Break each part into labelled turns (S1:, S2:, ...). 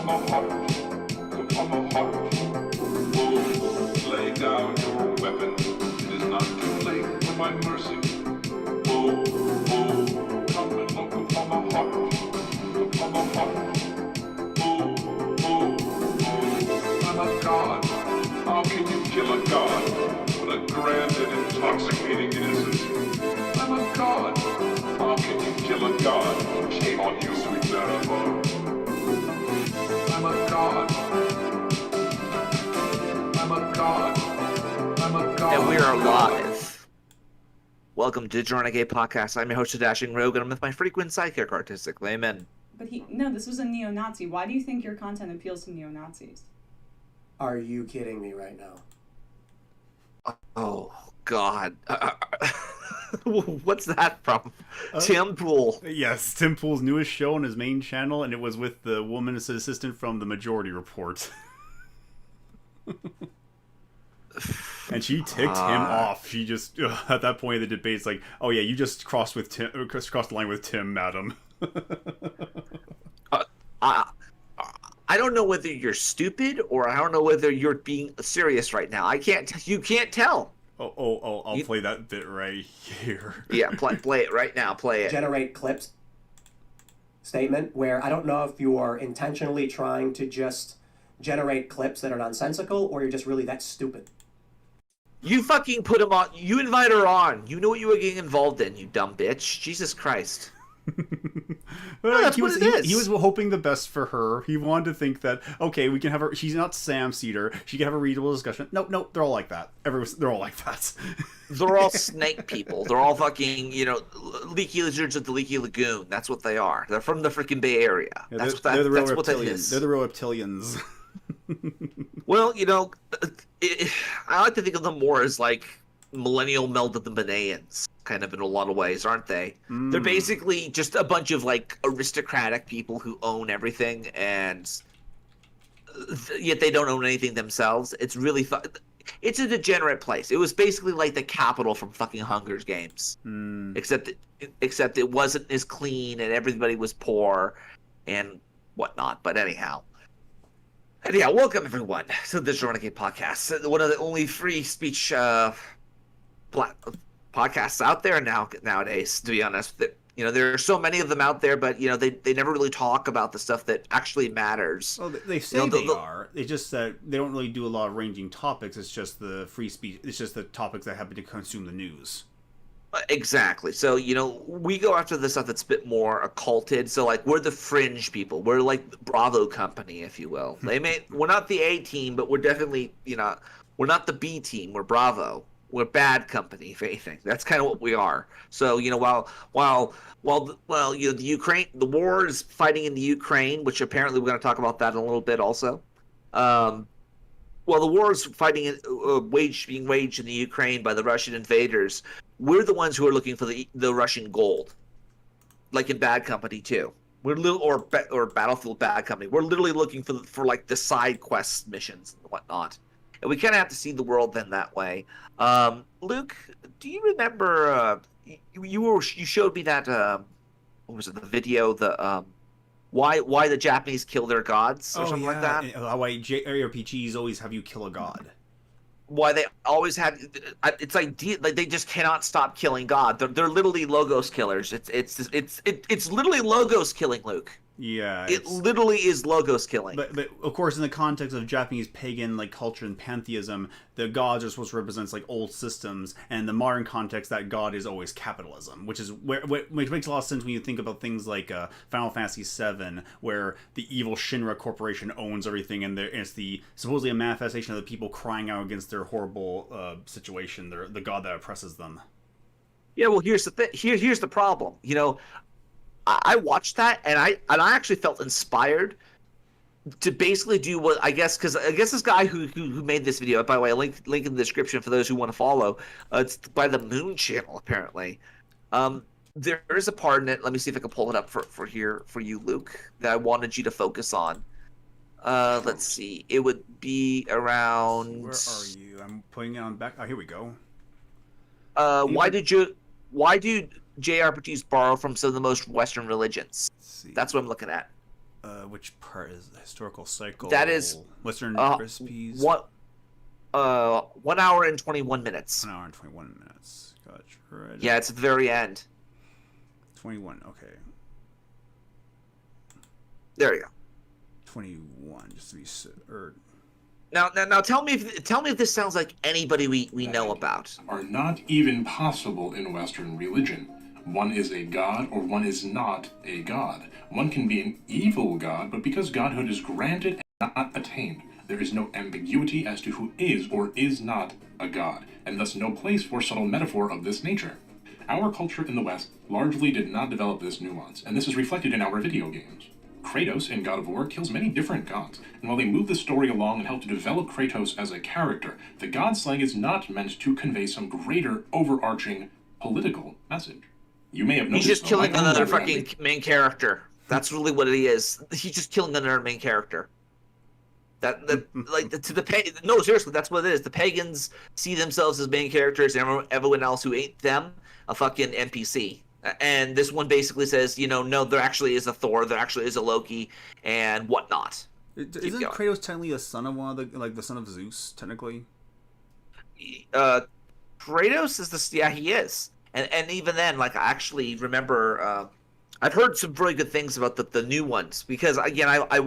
S1: upon my heart, upon my heart. Oh, lay down your weapon. It is not too late for my mercy. Oh, oh, come and look upon my heart, upon my heart. Oh, oh, oh, I'm a god. How can you kill a god? What a grand and intoxicating innocence. I'm a god. How can you kill a god? Shame on you, sweet Larp. I'm a god. I'm a god. I'm a god.
S2: And we are live. Welcome to the Renegade podcast. I'm your host, the Dashing Rogue, and I'm with my frequent sidekick, Artistic Layman.
S3: But no, this was a neo-Nazi. Why do you think your content appeals to neo-Nazis?
S4: Are you kidding me right now?
S2: Oh, God. What's that from? Tim Pool.
S5: Yes, Tim Pool's newest show on his main channel, and it was with the woman's assistant from The Majority Report. And she ticked him off. She just, at that point in the debate, it's like, oh yeah, you just crossed the line with Tim, madam.
S2: I don't know whether you're stupid or I don't know whether you're being serious right now. You can't tell.
S5: I'll play that bit right here.
S2: Yeah, play it right now. Play it.
S4: Generate clips statement where I don't know if you are intentionally trying to just generate clips that are nonsensical or you're just really that stupid.
S2: You fucking put him on. You invite her on. You know what you were getting involved in, you dumb bitch. Jesus Christ. No, that's what it is.
S5: He was hoping the best for her. He wanted to think that, okay, we can have her. She's not Sam Cedar. She can have a readable discussion. Nope, they're all like that. They're all like that.
S2: They're all snake people. They're all fucking, leaky lizards at the Leaky Lagoon. That's what they are. They're from the freaking Bay Area.
S5: Yeah,
S2: that's what that is.
S5: They're the real reptilians.
S2: Well, I like to think of them more as like millennial meld of the Maneans, kind of in a lot of ways, aren't they? They're basically just a bunch of like aristocratic people who own everything, and yet they don't own anything themselves. It's really it's a degenerate place. It was basically like the Capitol from fucking Hunger Games, except it wasn't as clean and everybody was poor and whatnot. But anyhow, welcome everyone to the Renegade podcast, one of the only free speech podcasts out there nowadays. To be honest, there are so many of them out there, but they never really talk about the stuff that actually matters.
S5: Well, they say they are. It's just that they don't really do a lot of ranging topics. It's just the free speech. It's just the topics that happen to consume the news.
S2: Exactly. So, we go after the stuff that's a bit more occulted. So, like, we're the fringe people. We're like the Bravo company, if you will. We're not the A team, but we're definitely, we're not the B team. We're Bravo. We're bad company, if anything. That's kind of what we are. So, while the Ukraine, the war is fighting in the Ukraine, which apparently we're going to talk about that in a little bit also. While the war is being waged in the Ukraine by the Russian invaders, we're the ones who are looking for the Russian gold, like in Bad Company too. We're or Battlefield Bad Company. We're literally looking for like the side quest missions and whatnot, and we kind of have to see the world then that way. Luke, do you remember? You showed me that what was it? The video, why the Japanese kill their gods or something like that.
S5: Why JRPGs always have you kill a god.
S2: Why they always have, it's like they just cannot stop killing God. They're literally logos killers. It's literally logos killing, Luke.
S5: Yeah,
S2: it literally is logos killing.
S5: But of course, in the context of Japanese pagan culture and pantheism, the gods are supposed to represent old systems, and in the modern context, that god is always capitalism, which makes a lot of sense when you think about things like Final Fantasy VII, where the evil Shinra Corporation owns everything, and it's supposedly a manifestation of the people crying out against their horrible situation, the god that oppresses them.
S2: Yeah, well, here's the thing. Here's the problem. I watched that and I actually felt inspired to basically do what I guess this guy who made this video, by the way, link in the description for those who want to follow. It's by the Moon Channel apparently. There is a part in it. Let me see if I can pull it up for you, Luke, that I wanted you to focus on. Let's see. It would be around.
S5: Where are you? I'm putting it on back. Oh, here we go.
S2: Why do JRPGs borrow from some of the most Western religions?
S5: Let's see.
S2: That's what I'm looking at.
S5: Which part is the historical cycle?
S2: That is
S5: Western
S2: uh,
S5: recipes.
S2: what 1 hour and 21 minutes.
S5: 1 hour and 21 minutes. Gotcha. Right.
S2: Yeah, it's at the very end.
S5: 21. Okay.
S2: There you go.
S5: 21. Just to be or.
S2: Now, tell me if this sounds like anybody we know about.
S6: Are not even possible in Western religion. One is a god or one is not a god. One can be an evil god, but because godhood is granted and not attained, there is no ambiguity as to who is or is not a god, and thus no place for subtle metaphor of this nature. Our culture in the West largely did not develop this nuance, and this is reflected in our video games. Kratos in God of War kills many different gods, and while they move the story along and help to develop Kratos as a character, the god slaying is not meant to convey some greater, overarching political message. You may have noticed.
S2: He's just killing another
S6: fucking
S2: fucking main character. That's really what he is. He's just killing another main character. No, seriously, that's what it is. The pagans see themselves as main characters, and everyone else who ain't them a fucking NPC. And this one basically says, no, there actually is a Thor, there actually is a Loki, and whatnot.
S5: Isn't Kratos technically a son of one of the son of Zeus, technically?
S2: Kratos is he is. And even then, I actually remember, I've heard some really good things about the new ones, because again, I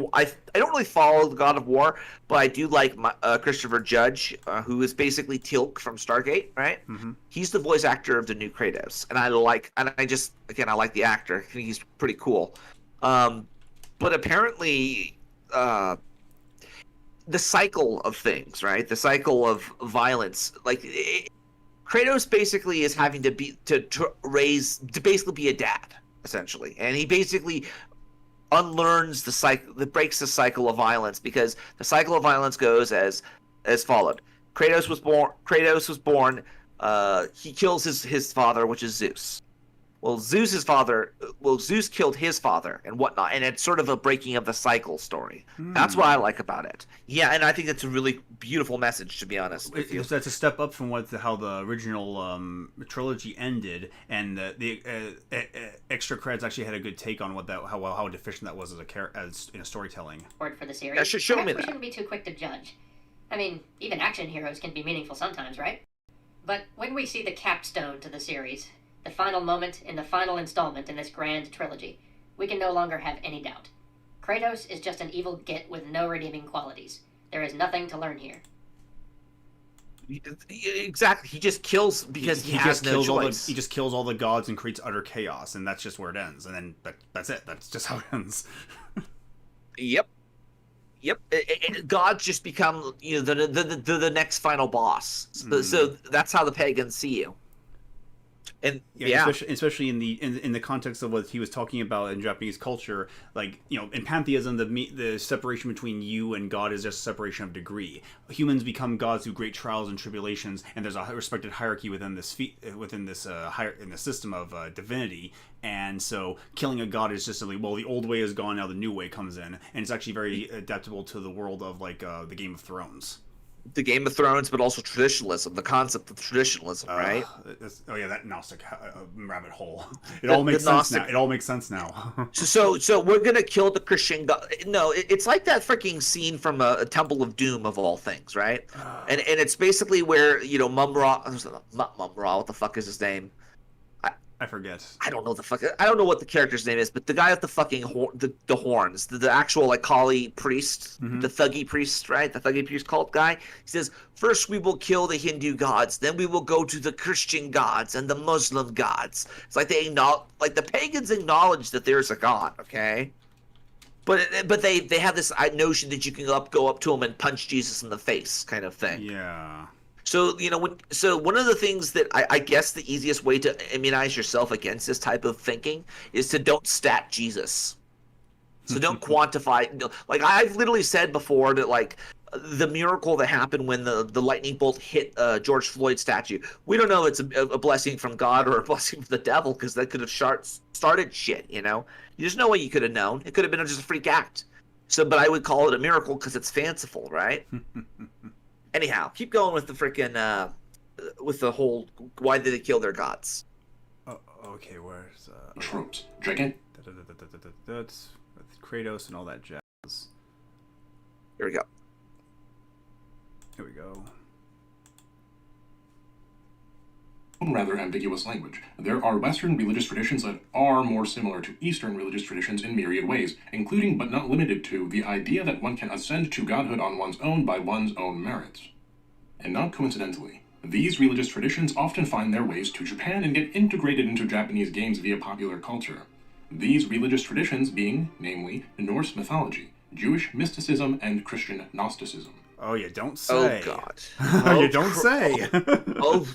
S2: don't really follow the God of War, but I do like Christopher Judge, who is basically Teal'c from Stargate, right?
S5: Mm-hmm.
S2: He's the voice actor of the new Kratos, and I like the actor. I think he's pretty cool. But apparently, the cycle of things, right? The cycle of violence, Kratos basically is having to basically be a dad, essentially, and he basically unlearns the cycle, that breaks the cycle of violence, because the cycle of violence goes as followed. Kratos was born. He kills his father, which is Zeus. Zeus killed his father and whatnot, and it's sort of a breaking of the cycle story. That's what I like about it. Yeah, and I think that's a really beautiful message, to be honest with you.
S5: That's a step up from how the original trilogy ended, and the extra credits actually had a good take on how deficient that was as storytelling.
S7: For the series.
S2: That should show me that.
S7: We shouldn't be too quick to judge. I mean, even action heroes can be meaningful sometimes, right? But when we see the capstone to the series, the final moment in the final installment in this grand trilogy, we can no longer have any doubt. Kratos is just an evil git with no redeeming qualities. There is nothing to learn here.
S2: Exactly. He just kills because he has no choice.
S5: He just kills all the gods and creates utter chaos, and that's just where it ends. And then that's it. That's just how it ends.
S2: Yep. Gods just become the next final boss. So that's how the pagans see you. And
S5: especially in the context of what he was talking about in Japanese culture, in pantheism, the separation between you and God is just a separation of degree. Humans become gods through great trials and tribulations, and there's a respected hierarchy within this system of divinity. And so, killing a god is just the old way is gone, now the new way comes in, and it's actually very adaptable to the world of the Game of Thrones.
S2: The Game of Thrones, but also traditionalism, the concept of traditionalism, right?
S5: That Gnostic rabbit hole. It all makes sense now. It all makes sense now.
S2: So we're gonna kill the Christian god. No, it's like that freaking scene from a Temple of Doom of all things, right? And it's basically where Mum Ra, not Mum Ra. What the fuck is his name?
S5: I forget.
S2: I don't know what the character's name is, but the guy with the fucking the horns, the actual Kali priest, the thuggy priest, right? The thuggy priest cult guy. He says, first we will kill the Hindu gods, then we will go to the Christian gods and the Muslim gods. It's like the pagans acknowledge that there's a god, okay? But they have this notion that you can go up to him and punch Jesus in the face, kind of thing.
S5: Yeah.
S2: So, one of the things that I guess the easiest way to immunize yourself against this type of thinking is to don't stat Jesus. So don't quantify. I've literally said before that, the miracle that happened when the lightning bolt hit George Floyd's statue, we don't know if it's a blessing from God or a blessing from the devil, because that could have started shit, There's no way you could have known. It could have been just a freak act. But I would call it a miracle because it's fanciful, right? Anyhow, keep going with the freaking with the whole why did they kill their gods?
S5: Okay, where's
S6: tropes? Dragon.
S5: Kratos and all that jazz.
S2: Here we go.
S5: Here we go.
S6: Rather ambiguous language. There are Western religious traditions that are more similar to Eastern religious traditions in myriad ways, including but not limited to the idea that one can ascend to godhood on one's own by one's own merits. And not coincidentally, these religious traditions often find their ways to Japan and get integrated into Japanese games via popular culture. These religious traditions being, namely, Norse mythology, Jewish mysticism, and Christian Gnosticism.
S5: Oh, you don't say.
S2: Oh God.
S5: Oh, you don't say.
S2: Oh,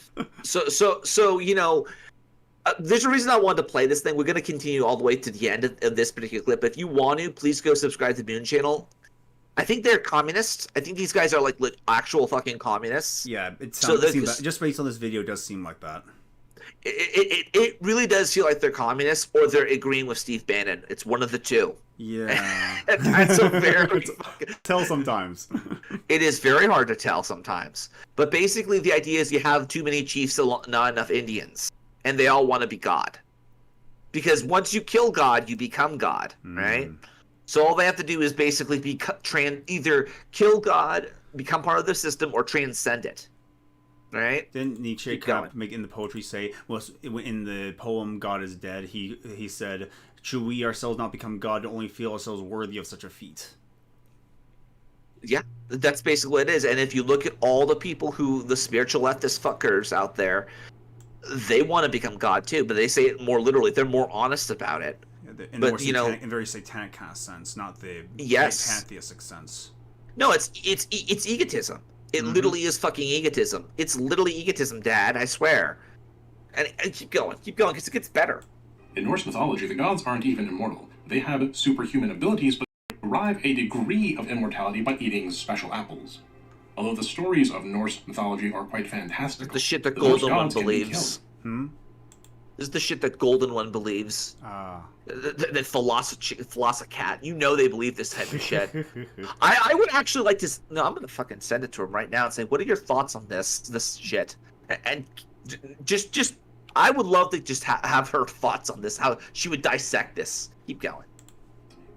S2: so you know, there's a reason I wanted to play this thing. We're going to continue all the way to the end of this particular clip. If you want to, please go subscribe to the Moon Channel. I think they're communists. I think these guys are like actual fucking communists.
S5: Yeah, it
S2: So
S5: seems just based on this video, it does seem like that.
S2: It really does feel like they're communists or they're agreeing with Steve Bannon. It's one of the two.
S5: Yeah.
S2: And that's a very
S5: Tell sometimes.
S2: It is very hard to tell sometimes. But basically the idea is you have too many chiefs and not enough Indians. And they all want to be God. Because once you kill God, you become God, right? So all they have to do is basically either kill God, become part of the system, or transcend it. Right?
S5: Didn't Nietzsche kind of make in the poetry say, well, in the poem "God is Dead," he said, "Should we ourselves not become God to only feel ourselves worthy of such a feat?"
S2: Yeah, that's basically what it is. And if you look at all the people the spiritual leftist fuckers out there, they want to become God too, but they say it more literally. They're more honest about it.
S5: In
S2: but
S5: more satanic, in very satanic kind of sense, not the pantheistic sense.
S2: No, it's egotism. It literally is fucking egotism. It's literally egotism, Dad. I swear. And keep going, because it gets better.
S6: In Norse mythology, the gods aren't even immortal. They have superhuman abilities, but derive a degree of immortality by eating special apples. Although the stories of Norse mythology are quite fantastical,
S2: The shit that Golden One believes.
S5: Hmm?
S2: This is the shit that Golden One believes. That philosopher cat. You know they believe this type of shit. I would actually like to. No, I'm gonna fucking send it to him right now and say, "What are your thoughts on this shit?" And just, I would love to just have her thoughts on this. How she would dissect this. Keep going.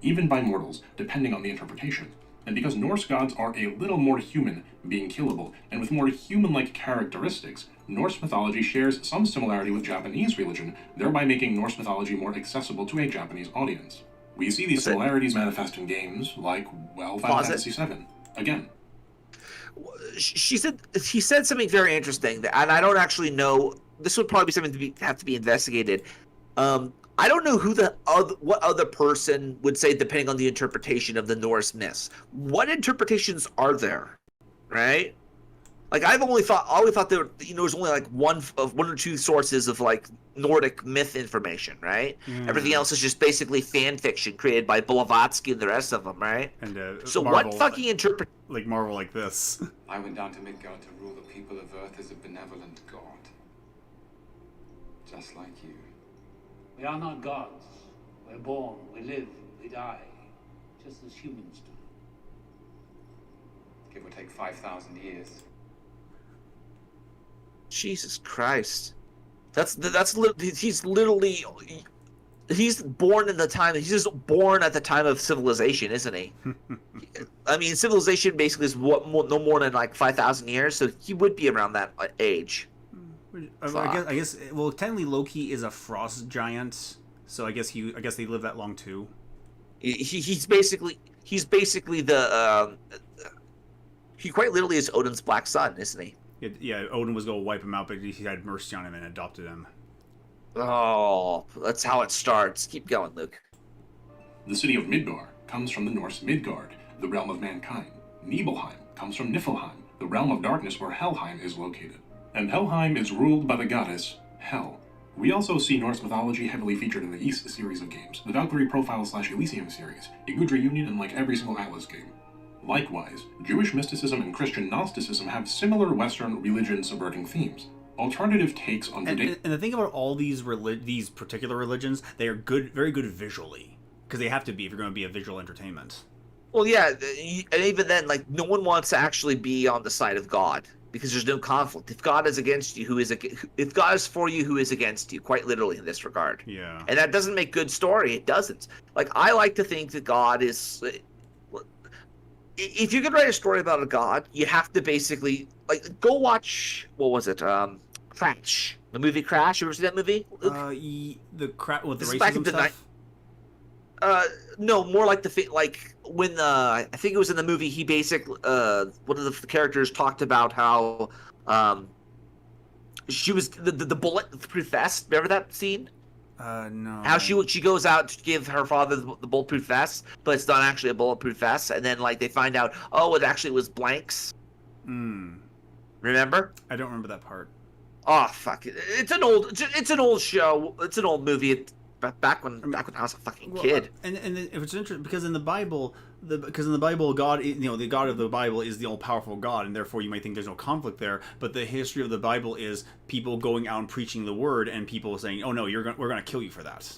S6: Even by mortals, depending on the interpretation. And because Norse gods are a little more human, being killable, and with more human-like characteristics, Norse mythology shares some similarity with Japanese religion, thereby making Norse mythology more accessible to a Japanese audience. We see these similarities manifest in games like, well, Final Fantasy VII. Again.
S2: He said something very interesting, and I don't actually know. This would probably be something have to be investigated. I don't know what other person would say, depending on the interpretation of the Norse myths. What interpretations are there, right? Like I've always thought there, was only like one or two sources of like Nordic myth information, right? Everything else is just basically fan fiction created by Blavatsky and the rest of them, right?
S5: And
S2: so
S5: Marvel,
S2: what fucking
S5: Marvel like this?
S8: I went down to Midgard to rule the people of Earth as a benevolent god, just like you.
S9: We are not gods. We're born, we live, we die, just as humans do.
S8: Give or take 5,000 years.
S2: Jesus Christ, he's born in the time. He's just born at the time of civilization, isn't he? I mean, civilization basically is no more than like 5,000 years, so he would be around that age.
S5: I guess. Well, technically, Loki is a frost giant, so I guess they live that long too.
S2: He's basically the he quite literally is Odin's black son, isn't he?
S5: Yeah, Odin was going to wipe him out, but he had mercy on him and adopted him.
S2: Oh, that's how it starts. Keep going, Luke.
S6: The city of Midgard comes from the Norse Midgard, the realm of mankind. Nibelheim comes from Niflheim, the realm of darkness where Helheim is located. And Helheim is ruled by the goddess Hel. We also see Norse mythology heavily featured in the East series of games, the Valkyrie Profile / Elysium series, a Gudra Union, and like every single Atlas game. Likewise, Jewish mysticism and Christian Gnosticism have similar Western religion-subverting themes. Alternative takes on Judaism.
S5: And the thing about all these particular religions, they are very good visually, because they have to be if you're going to be a visual entertainment.
S2: Well, yeah, and even then, like, no one wants to actually be on the side of God. because there's no conflict. If God is against you, if God is for you, who is against you? Quite literally in this regard.
S5: Yeah.
S2: And that doesn't make good story. It doesn't. Like, I like to think that God is. If you could write a story about a god, you have to basically go watch, what was it? Crash, the movie Crash. You ever see that movie?
S5: The crap with the
S2: This is back
S5: racism
S2: in the
S5: stuff.
S2: No, more like when I think it was in the movie. He basically one of the characters talked about how she was the bulletproof vest. Remember that scene?
S5: No.
S2: How she goes out to give her father the bulletproof vest, but it's not actually a bulletproof vest, and then they find out, oh, it actually was blanks. Remember?
S5: I don't remember that part.
S2: Oh fuck! It's an old show. It's an old movie. Back when I was a fucking kid.
S5: And it's interesting because in the Bible, God, the God of the Bible is the all-powerful God, and therefore you might think there's no conflict there. But the history of the Bible is people going out and preaching the word, and people saying, "Oh no, we're going to kill you for that."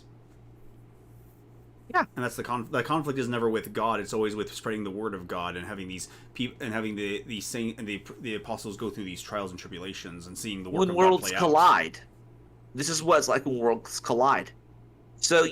S2: Yeah,
S5: and that's the conflict is never with God; it's always with spreading the word of God and having these people and having the saint and the apostles go through these trials and tribulations and seeing the work of God play out.
S2: When worlds collide, this is what it's like when worlds collide. So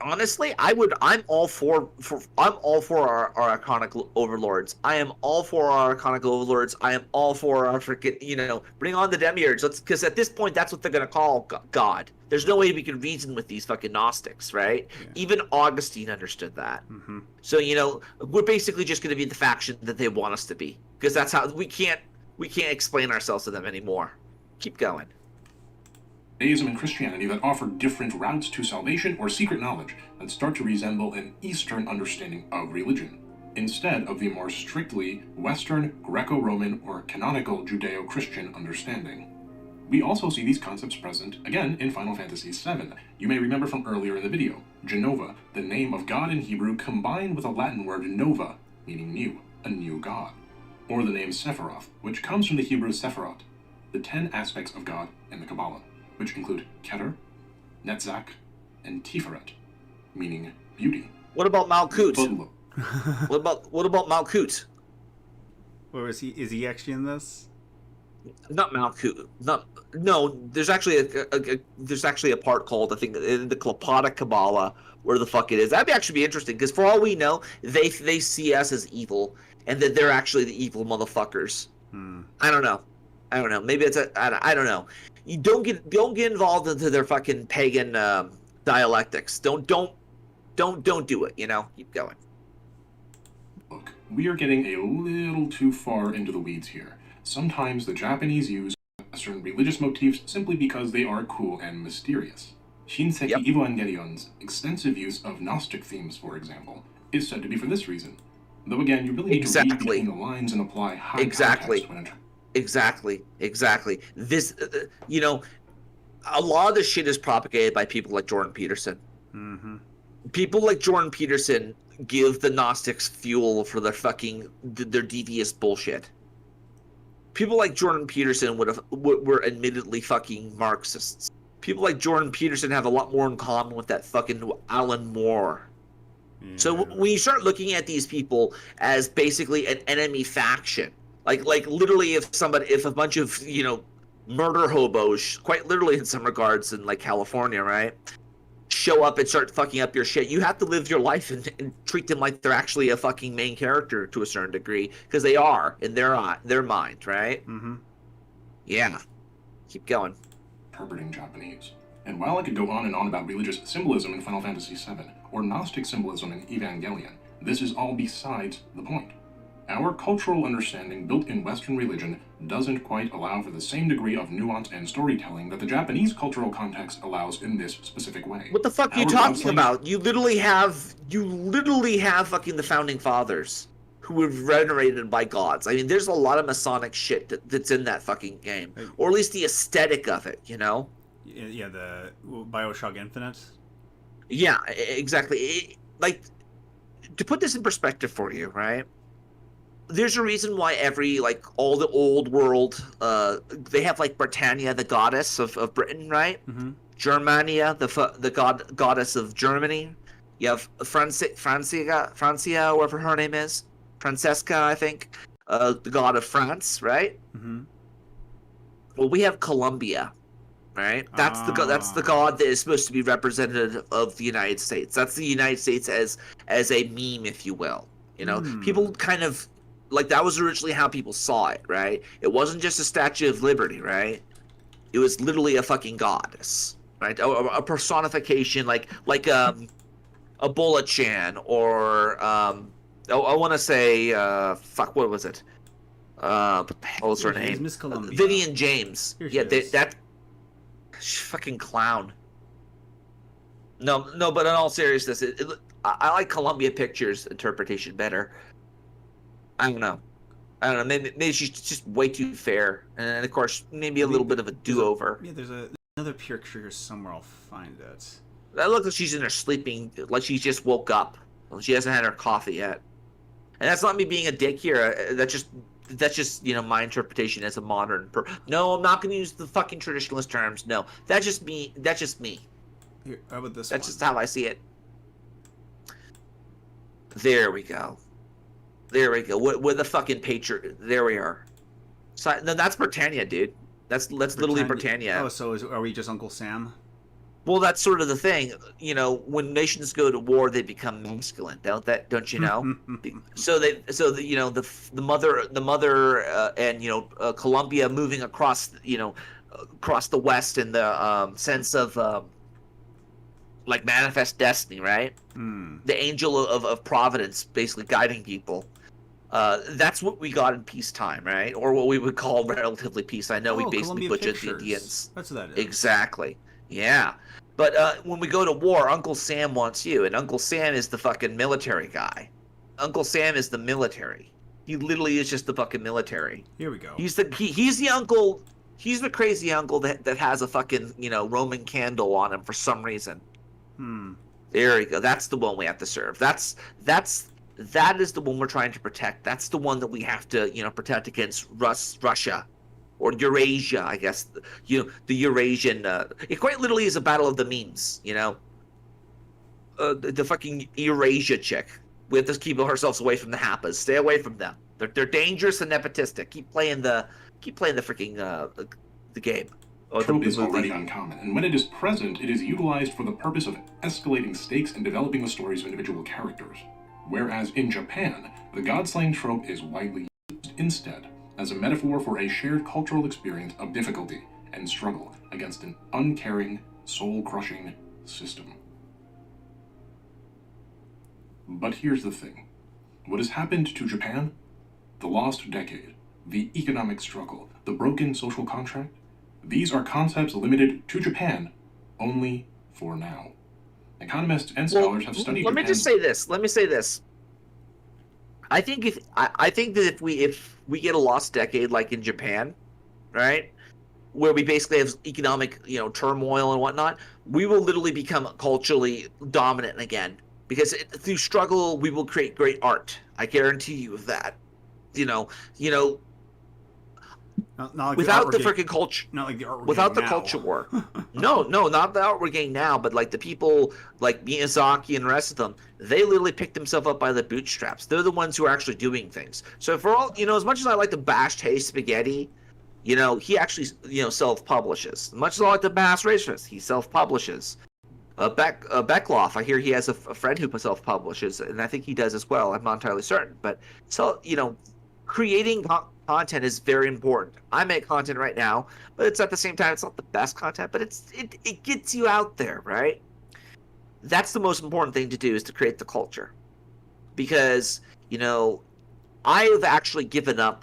S2: honestly, I'm all for our iconic overlords. I am all for our iconic overlords. I am all for our freaking bring on the demiurge. Because at this point that's what they're gonna call God. There's no way we can reason with these fucking Gnostics, right? Yeah. Even Augustine understood that.
S5: Mm-hmm.
S2: So we're basically just gonna be the faction that they want us to be, because that's how we can't explain ourselves to them anymore. Keep going.
S6: Judaism and Christianity that offer different routes to salvation or secret knowledge that start to resemble an Eastern understanding of religion, instead of the more strictly Western, Greco-Roman, or canonical Judeo-Christian understanding. We also see these concepts present again in Final Fantasy VII. You may remember from earlier in the video, Jehovah, the name of God in Hebrew combined with a Latin word nova, meaning new, a new god. Or the name Sephiroth, which comes from the Hebrew Sephirot, the 10 aspects of God in the Kabbalah, which include Keter, Netzach, and Tiferet, meaning beauty.
S2: What about Malkut? what about Malkut?
S5: Where is he? Is he actually in this?
S2: Not Malkut. No. There's actually a part called, I think, in the Klapota Kabbalah, where the fuck it is. That'd actually be interesting, because for all we know, they see us as evil, and that they're actually the evil motherfuckers. I don't know. Maybe it's I don't know. You don't get involved into their fucking pagan dialectics. Don't do it. Keep going.
S6: Look, we are getting a little too far into the weeds here. Sometimes the Japanese use Western religious motifs simply because they are cool and mysterious. Shinseki Evangelion's extensive use of Gnostic themes, for example, is said to be for this reason. Though again, you really need to read between the lines and apply high context when
S2: Exactly. This, a lot of this shit is propagated by people like Jordan Peterson.
S5: Mm-hmm.
S2: People like Jordan Peterson give the Gnostics fuel for their devious bullshit. People like Jordan Peterson were admittedly fucking Marxists. People like Jordan Peterson have a lot more in common with that fucking Alan Moore. Yeah. So when you start looking at these people as basically an enemy faction, like literally if a bunch of murder hobos, quite literally in some regards in California, right, show up and start fucking up your shit, you have to live your life and treat them like they're actually a fucking main character to a certain degree, because they are in their mind, right?
S5: Mm-hmm.
S2: Yeah. Keep going.
S6: Interpreting Japanese. And while I could go on and on about religious symbolism in Final Fantasy VII, or Gnostic symbolism in Evangelion, this is all besides the point. Our cultural understanding built in Western religion doesn't quite allow for the same degree of nuance and storytelling that the Japanese cultural context allows in this specific way.
S2: What the fuck are you talking about? You literally have fucking the founding fathers who were venerated by gods. I mean, there's a lot of Masonic shit that's in that fucking game, or at least the aesthetic of it.
S5: Yeah, the BioShock Infinite.
S2: Yeah, exactly. To put this in perspective for you, right? There's a reason why all the old world, they have Britannia, the goddess of Britain, right?
S5: Mm-hmm.
S2: Germania, the goddess of Germany. You have Francia, whatever her name is, Francesca, I think. the god of France, right?
S5: Mm-hmm.
S2: Well, we have Colombia, right? That's the god that is supposed to be representative of the United States. That's the United States as a meme, if you will. You know, people kind of like that was originally how people saw it, right? It wasn't just a Statue of Liberty, right? It was literally a fucking goddess, right? A personification, like a Bola-chan, or I want to say fuck, what was it? What the hell is her name?
S5: Miss Columbia.
S2: Vivian James.
S5: Here she
S2: Yeah,
S5: is.
S2: that fucking clown. No, but in all seriousness, I like Columbia Pictures interpretation better. I don't know. Maybe she's just way too fair, and of course, maybe a little bit of a do-over.
S5: Yeah, there's another picture here somewhere. I'll find it.
S2: That looks like she's in her sleeping, like she just woke up. She hasn't had her coffee yet. And that's not me being a dick here. That's just my interpretation as a modern No, I'm not going to use the fucking traditionalist terms. No, that's just me.
S5: Here, how about this
S2: That's
S5: one?
S2: just how I see it. There we go. With the fucking patriot. There we are. So, no, that's Britannia, dude. That's literally Britannia.
S5: Oh, so are we just Uncle Sam?
S2: Well, that's sort of the thing. You know, when nations go to war, they become masculine, don't you know? The mother, and Colombia moving across the West in the sense of like manifest destiny, right? The angel of providence, basically guiding people. That's what we got in peacetime, right? Or what we would call relatively peace. I know we basically
S5: Columbia
S2: butchered
S5: Pictures.
S2: the Indians.
S5: That's what that is.
S2: Exactly. Yeah. But when we go to war, Uncle Sam wants you, and Uncle Sam is the fucking military guy. Uncle Sam is the military. He literally is just the fucking military.
S5: Here we go.
S2: He's the uncle. He's the crazy uncle that has a fucking Roman candle on him for some reason. There we go. That's the one we have to serve. That is the one we're trying to protect. That's the one that we have to protect against Russia. Or Eurasia, I guess. The Eurasian. It quite literally is a battle of the memes. The fucking Eurasia chick. We have to keep ourselves away from the Happas. Stay away from them. They're dangerous and nepotistic. Keep playing the freaking the game.
S6: Trope is already uncommon, and when it is present, it is utilized for the purpose of escalating stakes and developing the stories of individual characters. Whereas in Japan, the god-slaying trope is widely used instead as a metaphor for a shared cultural experience of difficulty and struggle against an uncaring, soul-crushing system. But here's the thing. What has happened to Japan? The lost decade, the economic struggle, the broken social contract? These are concepts limited to Japan only for now. Economists and scholars have studied
S2: Let me just say this. I think that if we get a lost decade like in Japan, right, where we basically have economic turmoil and whatnot, we will literally become culturally dominant again, because through struggle we will create great art. I guarantee you of that.
S5: Not like
S2: without the freaking culture,
S5: not like the art.
S2: Without the culture war. No, not the art we're getting now, but like the people like Miyazaki and the rest of them, they literally picked themselves up by the bootstraps. They're the ones who are actually doing things. So for all as much as I like to bash Hey Spaghetti, he actually self-publishes. As much as I like to bash Racist, he self-publishes. Beckloff, I hear he has a friend who self-publishes, and I think he does as well. I'm not entirely certain, but creating content is very important. I make content right now, but it's at the same time, it's not the best content, but it gets you out there, right? That's the most important thing to do, is to create the culture. Because, I have actually given up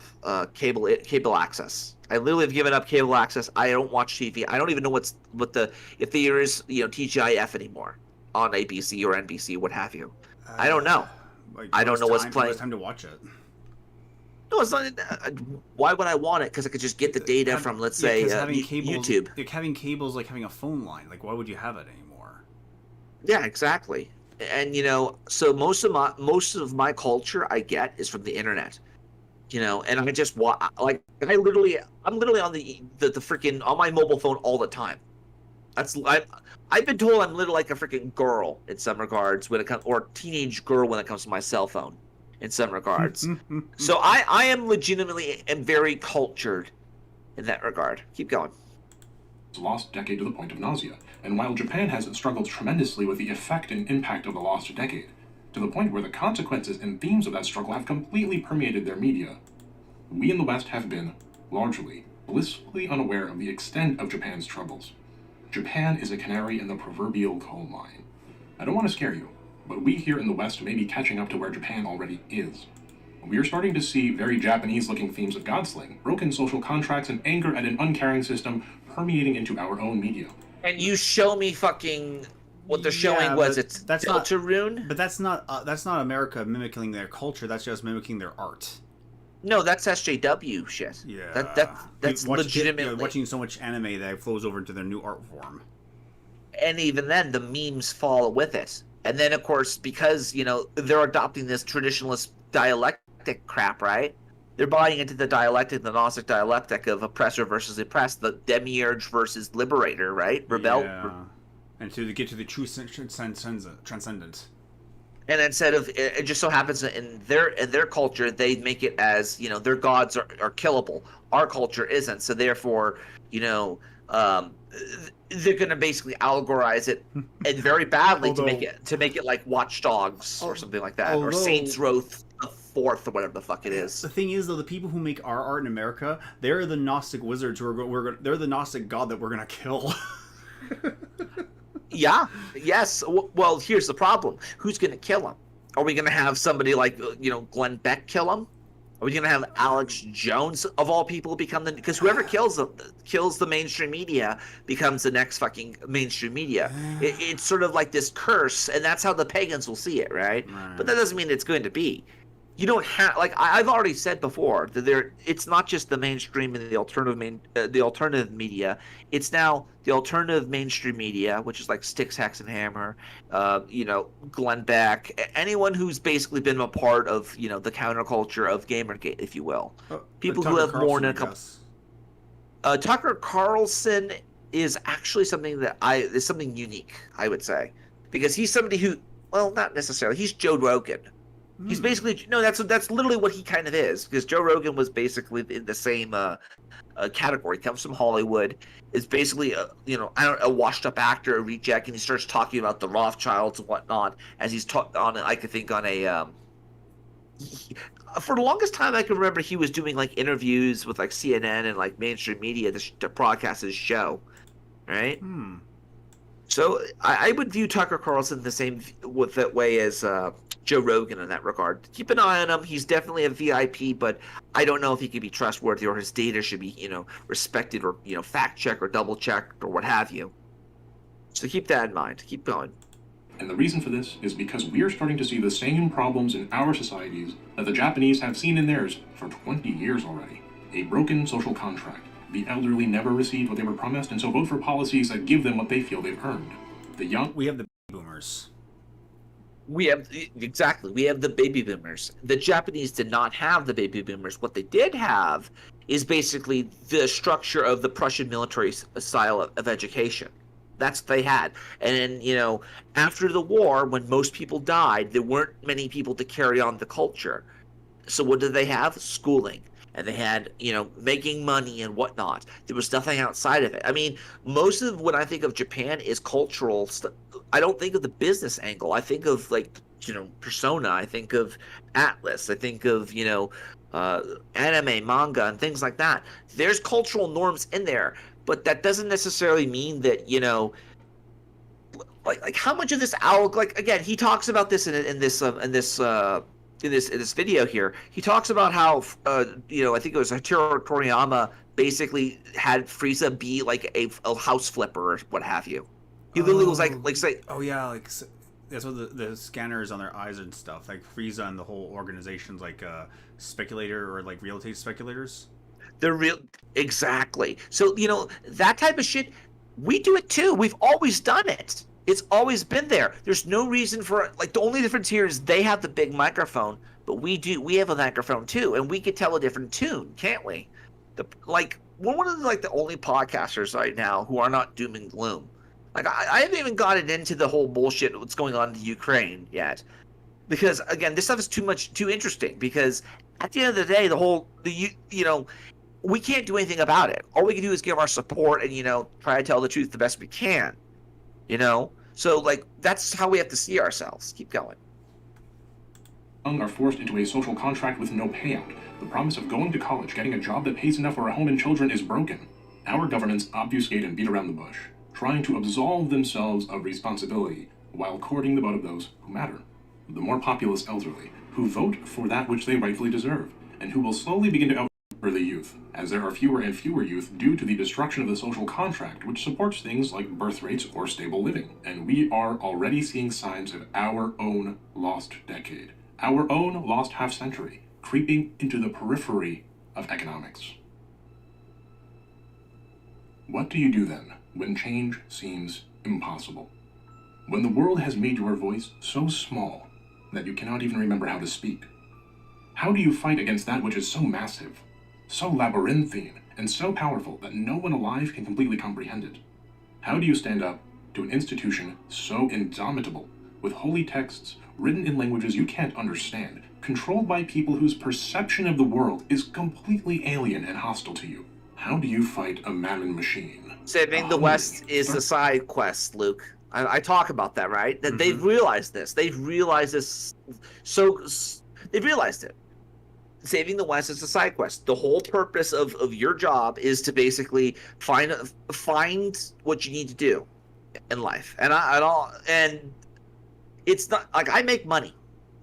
S2: cable access. I literally have given up cable access. I don't watch TV. I don't even know if there is TGIF anymore on ABC or NBC, what have you. I don't know. I don't know what's playing.
S5: It's time to watch it.
S2: No, it's not. Why would I want it? Because I could just get the data from, let's say, YouTube.
S5: Like having cables, like having a phone line. Like, why would you have it anymore?
S2: Yeah, exactly. And so most of my culture I get is from the internet. And I just I'm literally on the freaking on my mobile phone all the time. I've been told I'm literally like a freaking girl in some regards when it comes, or a teenage girl when it comes to my cell phone. in some regards. So I am legitimately and very cultured in that regard. Keep going.
S6: Lost decade to the point of nausea, and while Japan has struggled tremendously with the effect and impact of the lost decade, to the point where the consequences and themes of that struggle have completely permeated their media, we in the West have been, largely, blissfully unaware of the extent of Japan's troubles. Japan is a canary in the proverbial coal mine. I don't want to scare you, but we here in the West may be catching up to where Japan already is. We are starting to see very Japanese-looking themes of godslaying, broken social contracts, and anger at an uncaring system permeating into our own media.
S2: And you show me fucking what they're showing was it's Deltarune?
S5: But that's not America mimicking their culture. That's just mimicking their art.
S2: No, that's SJW shit.
S5: Yeah,
S2: that's legitimately
S5: watching so much anime that flows over into their new art form.
S2: And even then, the memes follow with it. And then, of course, because they're adopting this traditionalist dialectic crap, right? They're buying into the dialectic, the Gnostic dialectic of oppressor versus oppressed, the demiurge versus liberator, right? Rebel.
S5: Yeah. And to get to the true transcendent.
S2: And instead of it just so happens that in their culture they make it as their gods are killable. Our culture isn't, so therefore they're going to basically allegorize it and very badly to make it like Watch Dogs or something like that, or Saints Row the Fourth or whatever the fuck it is.
S5: The thing is, though, the people who make our art in America, they're the Gnostic wizards they're the Gnostic god that we're gonna kill.
S2: Yeah. Yes. Well, here's the problem. Who's going to kill him? Are we going to have somebody like, Glenn Beck kill him? Are we going to have Alex Jones, of all people, become the... Because whoever kills the mainstream media becomes the next fucking mainstream media. It's sort of like this curse, and that's how the pagans will see it, right? But that doesn't mean it's going to be. You don't have... Like, I've already said before, that it's not just the mainstream and the alternative media. It's now the alternative mainstream media, which is like Styx, Hex, and Hammer, Glenn Beck, anyone who's basically been a part of, the counterculture of Gamergate, if you will. People who have more than a couple... Tucker Carlson is actually something is something unique, I would say. Because he's somebody who... Well, not necessarily. He's Joe Rogan. He's basically that's literally what he kind of is, because Joe Rogan was basically in the same category. Comes from Hollywood, is basically a washed up actor, a reject, and he starts talking about the Rothschilds and whatnot as he's for the longest time I can remember he was doing like interviews with like CNN and like mainstream media to broadcast his show, right? So I would view Tucker Carlson the same with that way as Joe Rogan in that regard. Keep an eye on him. He's definitely a VIP, but I don't know if he can be trustworthy or his data should be, respected or, fact checked or double checked or what have you. So keep that in mind. Keep going.
S6: And the reason for this is because we are starting to see the same problems in our societies that the Japanese have seen in theirs for 20 years already. A broken social contract. The elderly never received what they were promised, and so vote for policies that give them what they feel they've earned.
S5: We have the boomers.
S2: We have the baby boomers. The Japanese did not have the baby boomers. What they did have is basically the structure of the Prussian military style of education. That's what they had. And then, after the war, when most people died, there weren't many people to carry on the culture. So what did they have? Schooling. And they had, making money and whatnot. There was nothing outside of it. I mean, most of what I think of Japan is cultural stuff. I don't think of the business angle. I think of, Persona. I think of Atlas. I think of, anime, manga, and things like that. There's cultural norms in there, but that doesn't necessarily mean that, like how much of this again, he talks about this in this video here. He talks about how I think it was Hachiro Toriyama basically had Frieza be like a house flipper or what have you. He literally was like say,
S5: oh yeah, like that's what the scanners on their eyes and stuff, like Frieza and the whole organization's like speculator or like real estate speculators.
S2: They're real, exactly. So that type of shit, we do it too. We've always done it. It's always been there. There's no reason for the only difference here is they have the big microphone, but we have a microphone too, and we could tell a different tune, can't we? We're one of the only podcasters right now who are not doom and gloom. I haven't even gotten into the whole bullshit what's going on in the Ukraine yet. because again, this stuff is too interesting. Because at the end of the day, we can't do anything about it. All we can do is give our support and try to tell the truth the best we can. So like that's how we have to see ourselves. Keep going.
S6: Are forced into a social contract with no payout. The promise of going to college, getting a job that pays enough for a home and children is broken. Our governments obfuscate and beat around the bush, trying to absolve themselves of responsibility while courting the vote of those who matter. The more populous elderly, who vote for that which they rightfully deserve, and who will slowly begin to outnumber the youth, as there are fewer and fewer youth due to the destruction of the social contract, which supports things like birth rates or stable living. And we are already seeing signs of our own lost decade, our own lost half-century, creeping into the periphery of economics. What do you do then when change seems impossible? When the world has made your voice so small that you cannot even remember how to speak? How do you fight against that which is so massive, so labyrinthine, and so powerful that no one alive can completely comprehend it? How do you stand up to an institution so indomitable, with holy texts written in languages you can't understand, controlled by people whose perception of the world is completely alien and hostile to you? How do you fight a mammon machine?
S2: Saving the West is the side quest, Luke. I talk about that, right? That they've realized this. They've realized this. They've realized it. Saving the West is a side quest. The whole purpose of your job is to basically find what you need to do in life. And it's not like I make money.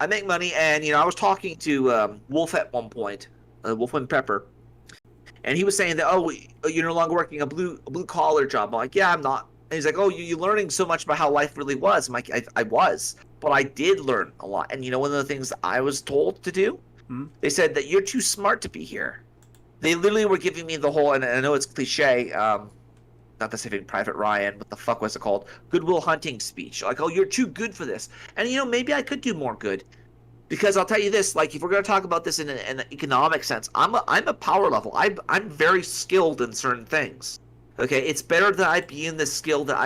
S2: And I was talking to Wolf at one point, Wolf and Pepper, and he was saying that you're no longer working a blue collar job. I'm like, yeah, I'm not. And he's like, you're learning so much about how life really was. I'm like, I was, but I did learn a lot. And one of the things I was told to do, they said that you're too smart to be here. They literally were giving me the whole, and I know it's cliche, not the Saving Private Ryan, what the fuck was it called? Goodwill Hunting speech. Like, you're too good for this. And maybe I could do more good. Because I'll tell you this, like, if we're going to talk about this in an economic sense, I'm a power level. I'm very skilled in certain things. Okay, it's better that I be in the skill that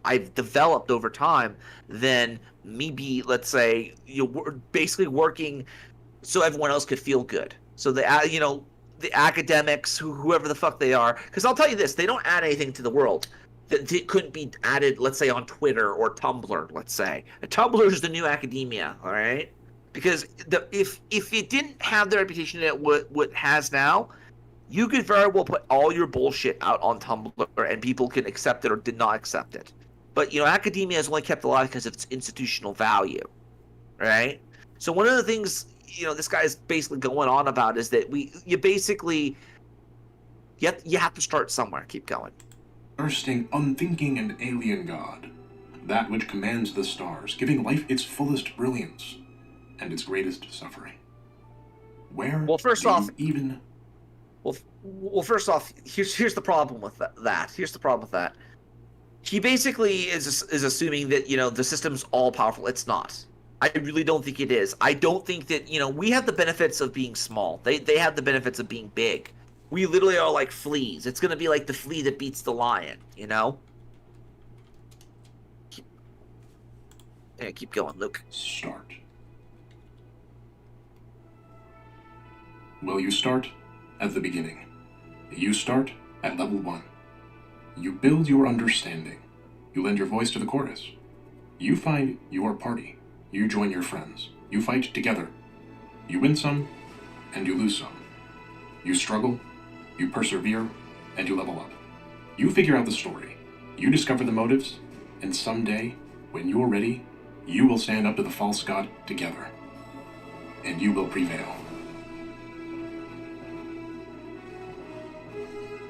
S2: I've developed over time than me be, let's say, basically working so everyone else could feel good. So the academics, whoever the fuck they are, because I'll tell you this, they don't add anything to the world that couldn't be added, let's say, on Twitter or Tumblr. Let's say Tumblr is the new academia, all right? Because if it didn't have the reputation that what has now, you could very well put all your bullshit out on Tumblr and people can accept it or did not accept it. But academia is only kept alive because of its institutional value, right? So one of the things this guy is basically going on about is that you have to start somewhere. Keep going.
S6: Thirsting, unthinking, and alien God, that which commands the stars, giving life its fullest brilliance and its greatest suffering. Where? Well, first off,
S2: here's the problem with that. Here's the problem with that. He basically is assuming that the system's all powerful. It's not. I really don't think it is. I don't think that we have the benefits of being small. They have the benefits of being big. We literally are like fleas. It's gonna be like the flea that beats the lion. Keep going, Luke.
S6: Start. Well, you start at the beginning. You start at level 1. You build your understanding. You lend your voice to the chorus. You find your party. You join your friends. You fight together. You win some, and you lose some. You struggle, you persevere, and you level up. You figure out the story. You discover the motives, and someday, when you're ready, you will stand up to the false god together. And you will prevail.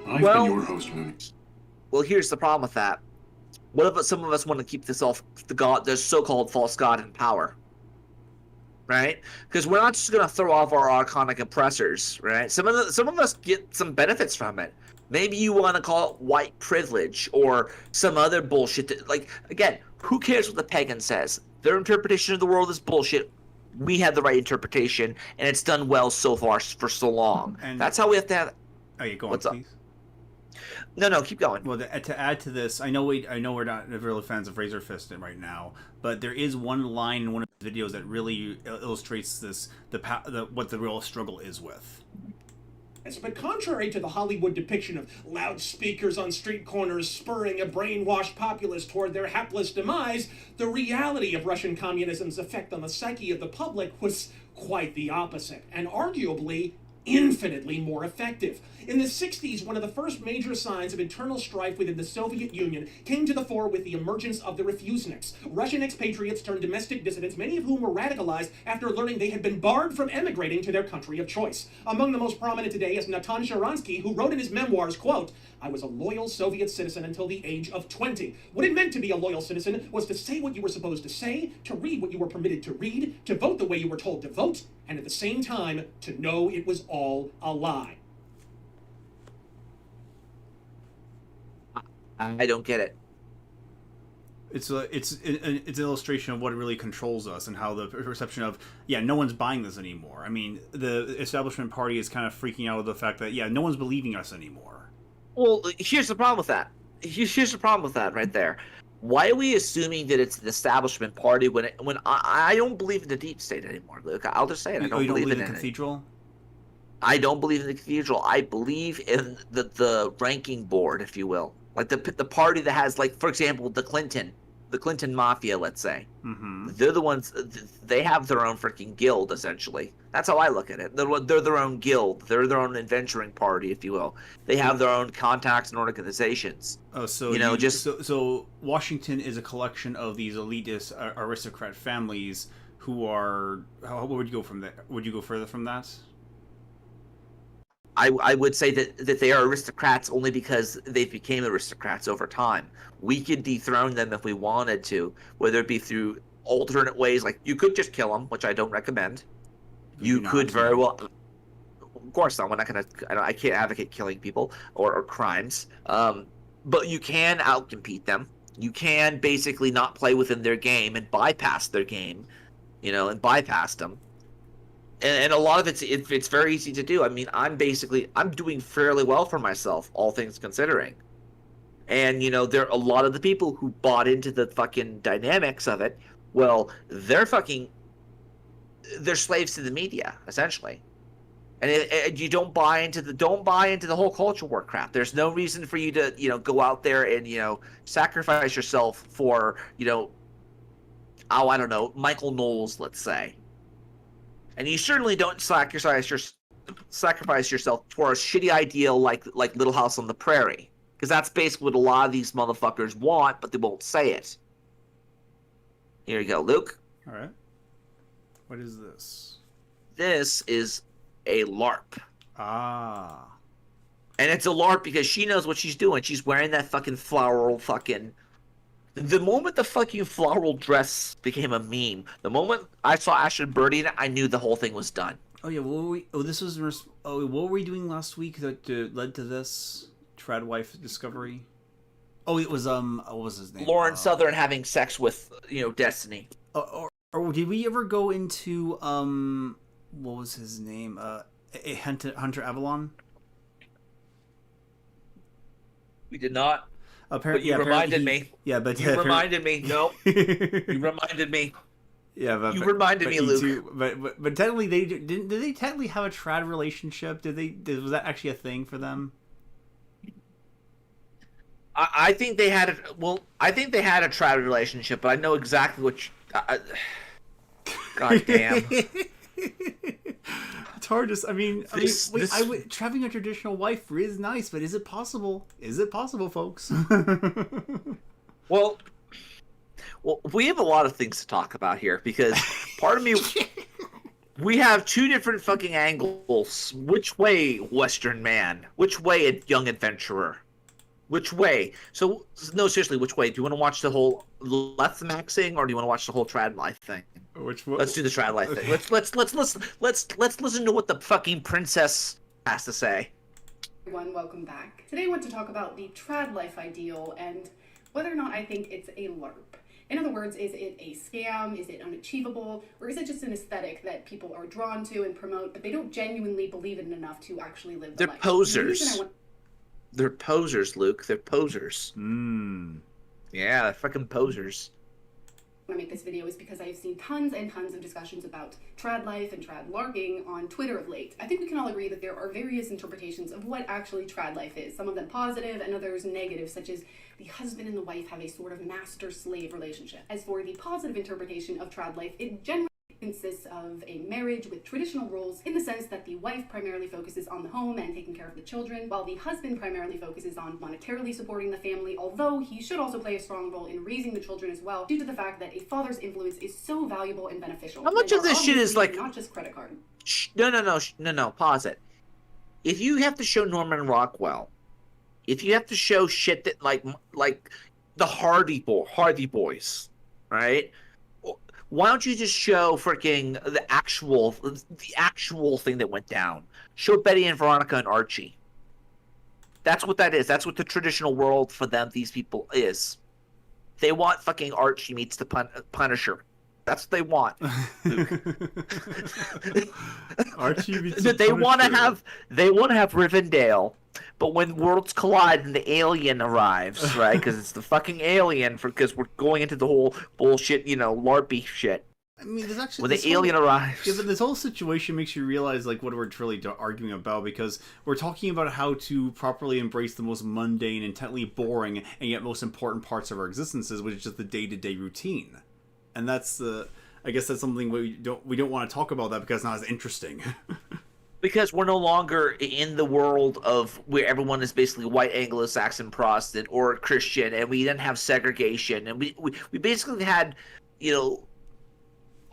S6: I've been your host, Moon.
S2: Well, here's the problem with that. What if some of us want to keep this off the so-called false god in power, right? Because we're not just going to throw off our archonic oppressors, right? Some of us get some benefits from it. Maybe you want to call it white privilege or some other bullshit. Again, who cares what the pagan says? Their interpretation of the world is bullshit. We have the right interpretation, and it's done well so far for so long. And that's how we have to have.
S5: Oh, yeah, go on,
S2: What's
S5: please.
S2: Up? No, keep going.
S5: Well, to add to this, I know we're not really fans of Razor Fist right now, but there is one line in one of videos that really illustrates what the real struggle is with.
S10: But contrary to the Hollywood depiction of loudspeakers on street corners spurring a brainwashed populace toward their hapless demise, the reality of Russian communism's effect on the psyche of the public was quite the opposite, and arguably infinitely more effective. In the 60s, one of the first major signs of internal strife within the Soviet Union came to the fore with the emergence of the refuseniks, Russian expatriates turned domestic dissidents, many of whom were radicalized after learning they had been barred from emigrating to their country of choice. Among the most prominent today is Natan Sharansky, who wrote in his memoirs, quote, "I was a loyal Soviet citizen until the age of 20. What it meant to be a loyal citizen was to say what you were supposed to say, to read what you were permitted to read, to vote the way you were told to vote, and at the same time, to know it was all a lie."
S2: I don't get it.
S5: It's an illustration of what really controls us and how the perception of, no one's buying this anymore. I mean, the establishment party is kind of freaking out of the fact that, no one's believing us anymore.
S2: Well, here's the problem with that. Here's the problem with that right there. Why are we assuming that it's the establishment party when I don't believe in the deep state anymore, Luke? I'll just say it. I don't believe in
S5: the cathedral?
S2: I don't believe in the cathedral. I believe in the ranking board, if you will. Like the party that has, like, for example, the Clinton mafia, let's say.
S5: Mm-hmm.
S2: They're the ones, they have their own freaking guild, essentially. That's how I look at it. They're their own guild. They're their own adventuring party, if you will. They have their own contacts and organizations.
S5: Oh, so so Washington is a collection of these elitist aristocrat families who are. How would you go from there? Would you go further from that?
S2: I would say that they are aristocrats only because they became aristocrats over time. We could dethrone them if we wanted to, whether it be through alternate ways, like you could just kill them, which I don't recommend. You could very well, of course not. We're not gonna. I can't advocate killing people or crimes. But you can outcompete them. You can basically not play within their game and bypass their game, and bypass them. And a lot of it's very easy to do. I mean, I'm doing fairly well for myself, all things considering. And, there are a lot of the people who bought into the fucking dynamics of it. Well, they're slaves to the media, essentially. And you don't buy into the whole culture war crap. There's no reason for you to, go out there and, sacrifice yourself for, I don't know, Michael Knowles, let's say. And you certainly don't sacrifice yourself for a shitty ideal like Little House on the Prairie, because that's basically what a lot of these motherfuckers want, but they won't say it. Here you go, Luke.
S5: All right. What is this?
S2: This is a Larp.
S5: Ah.
S2: And it's a Larp because she knows what she's doing. She's wearing that fucking floral fucking... The moment the fucking floral dress became a meme, the moment I saw Ashton Birdie in it, I knew the whole thing was done.
S5: Oh yeah, what were we doing last week that led to this trad wife discovery? Oh, it was what was his name?
S2: Lauren Southern having sex with Destiny.
S5: Or did we ever go into what was his name? Hunter Avalon.
S2: We did not.
S5: Apparently,
S2: but you reminded me.
S5: Yeah, but
S2: you reminded me. No, you reminded me.
S5: Yeah, but
S2: you reminded me, Luke.
S5: Too, but technically, did they technically have a trad relationship? Was that actually a thing for them?
S2: I think they had I think they had a trad relationship, but I know exactly what. God damn.
S5: It's hard to. Having a traditional wife is nice, but is it possible? Is it possible, folks?
S2: Well, we have a lot of things to talk about here because part of me, we have two different fucking angles. Which way, Western man? Which way, a young adventurer? Which way? So, no, seriously, which way? Do you want to watch the whole left maxing, or do you want to watch the whole trad life thing?
S5: Which one?
S2: Let's do the trad life thing. Let's listen to what the fucking princess has to say.
S11: Everyone, welcome back. Today I want to talk about the trad life ideal and whether or not I think it's a LARP. In other words, is it a scam? Is it unachievable? Or is it just an aesthetic that people are drawn to and promote, but they don't genuinely believe in enough to actually live the life?
S2: They're posers. They're posers, Luke. They're posers.
S5: Mm.
S2: Yeah, they're fucking posers.
S11: I I make this video is because I've seen tons and tons of discussions about trad life and trad larping on Twitter of late. I think we can all agree that there are various interpretations of what actually trad life is, some of them positive and others negative, such as the husband and the wife have a sort of master-slave relationship. As for the positive interpretation of trad life, it generally consists of a marriage with traditional roles in the sense that the wife primarily focuses on the home and taking care of the children, while the husband primarily focuses on monetarily supporting the family, although he should also play a strong role in raising the children as well, due to the fact that a father's influence is so valuable and beneficial.
S2: How much of this shit is like...
S11: not just credit card.
S2: No, pause it. If you have to show Norman Rockwell, if you have to show shit that like the Hardy Boys, right? Why don't you just show freaking the actual thing that went down? Show Betty and Veronica and Archie. That's what that is. That's what the traditional world for them, these people, is. They want fucking Archie meets the Punisher. That's what they want.
S5: Archie meets
S2: the Punisher. They want to have Rivendell. But when worlds collide and the alien arrives, right? Because it's the fucking alien, because we're going into the whole bullshit, LARPy shit.
S5: I mean, there's actually...
S2: When the alien arrives...
S5: Yeah, but this whole situation makes you realize, like, what we're really arguing about, because we're talking about how to properly embrace the most mundane, intently boring, and yet most important parts of our existences, which is just the day-to-day routine. And that's I guess that's something we don't want to talk about that because it's not as interesting.
S2: Because we're no longer in the world of where everyone is basically white Anglo-Saxon Protestant or Christian, and we didn't have segregation, and we basically had,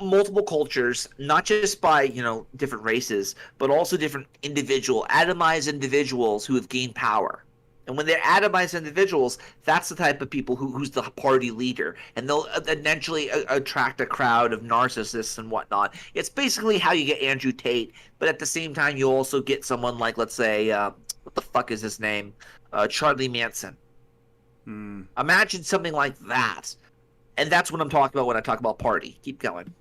S2: multiple cultures, not just by, different races, but also different atomized individuals who have gained power. And when they're atomized individuals, that's the type of people who's the party leader. And they'll eventually attract a crowd of narcissists and whatnot. It's basically how you get Andrew Tate. But at the same time, you also get someone like, let's say, what the fuck is his name? Charlie Manson. Imagine something like that. And that's what I'm talking about when I talk about party. Keep going.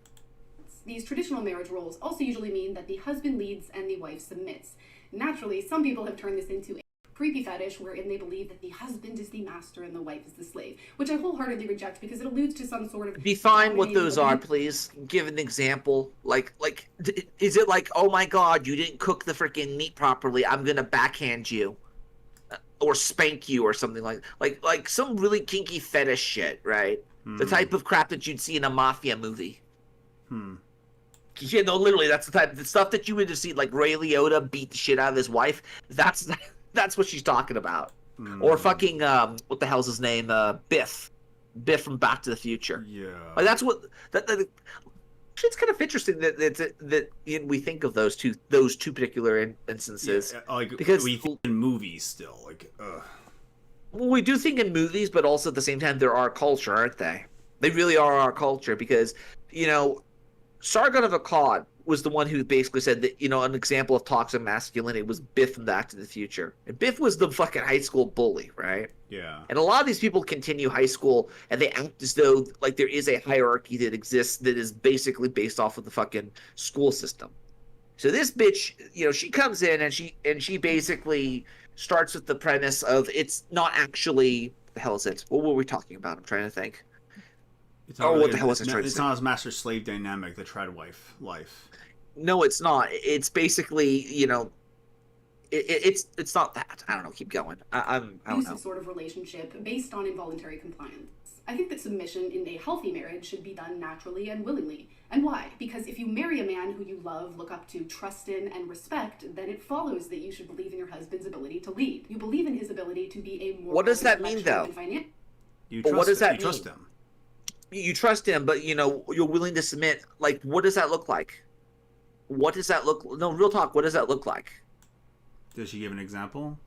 S11: These traditional marriage roles also usually mean that the husband leads and the wife submits. Naturally, some people have turned this into a creepy fetish wherein they believe that the husband is the master and the wife is the slave, which I wholeheartedly reject because it alludes to some sort of...
S2: Define what those are, please. Give an example. Like, is it like, oh my god, you didn't cook the freaking meat properly, I'm gonna backhand you, or spank you, or something like some really kinky fetish shit, right? The type of crap that you'd see in a mafia movie. Literally, that's the stuff that you would just see, like Ray Liotta beat the shit out of his wife. That's what she's talking about. Or fucking, what the hell's his name? Biff from Back to the Future.
S5: Yeah.
S2: Like, that's what... It's kind of interesting that we think of those two particular instances.
S5: Yeah,
S2: because
S5: we think in movies still.
S2: Well, we do think in movies, but also at the same time, they're our culture, aren't they? They really are our culture because, Sargon of Akkad was the one who basically said that, an example of toxic masculinity was Biff from Back to the Future. And Biff was the fucking high school bully, right?
S5: Yeah.
S2: And a lot of these people continue high school, and they act as though, like, there is a hierarchy that exists that is basically based off of the fucking school system. So this bitch, she comes in, and she basically starts with the premise of it's not actually... What the hell is it? What were we talking about? I'm trying to think. What the hell was I trying to say?
S5: It's not as master-slave dynamic, the trad life.
S2: No, it's not. It's basically, it's not that. I don't know. Keep going. I don't know.
S11: Abusive sort of relationship based on involuntary compliance. I think that submission in a healthy marriage should be done naturally and willingly. And why? Because if you marry a man who you love, look up to, trust in, and respect, then it follows that you should believe in your husband's ability to lead. You believe in his ability to be a more...
S2: What does that mean, though? What does that mean?
S5: Trust him.
S2: You trust him, but, you're willing to submit. Like, what does that look like? What does that look... No, real talk, what does that look like?
S5: Does she give an example?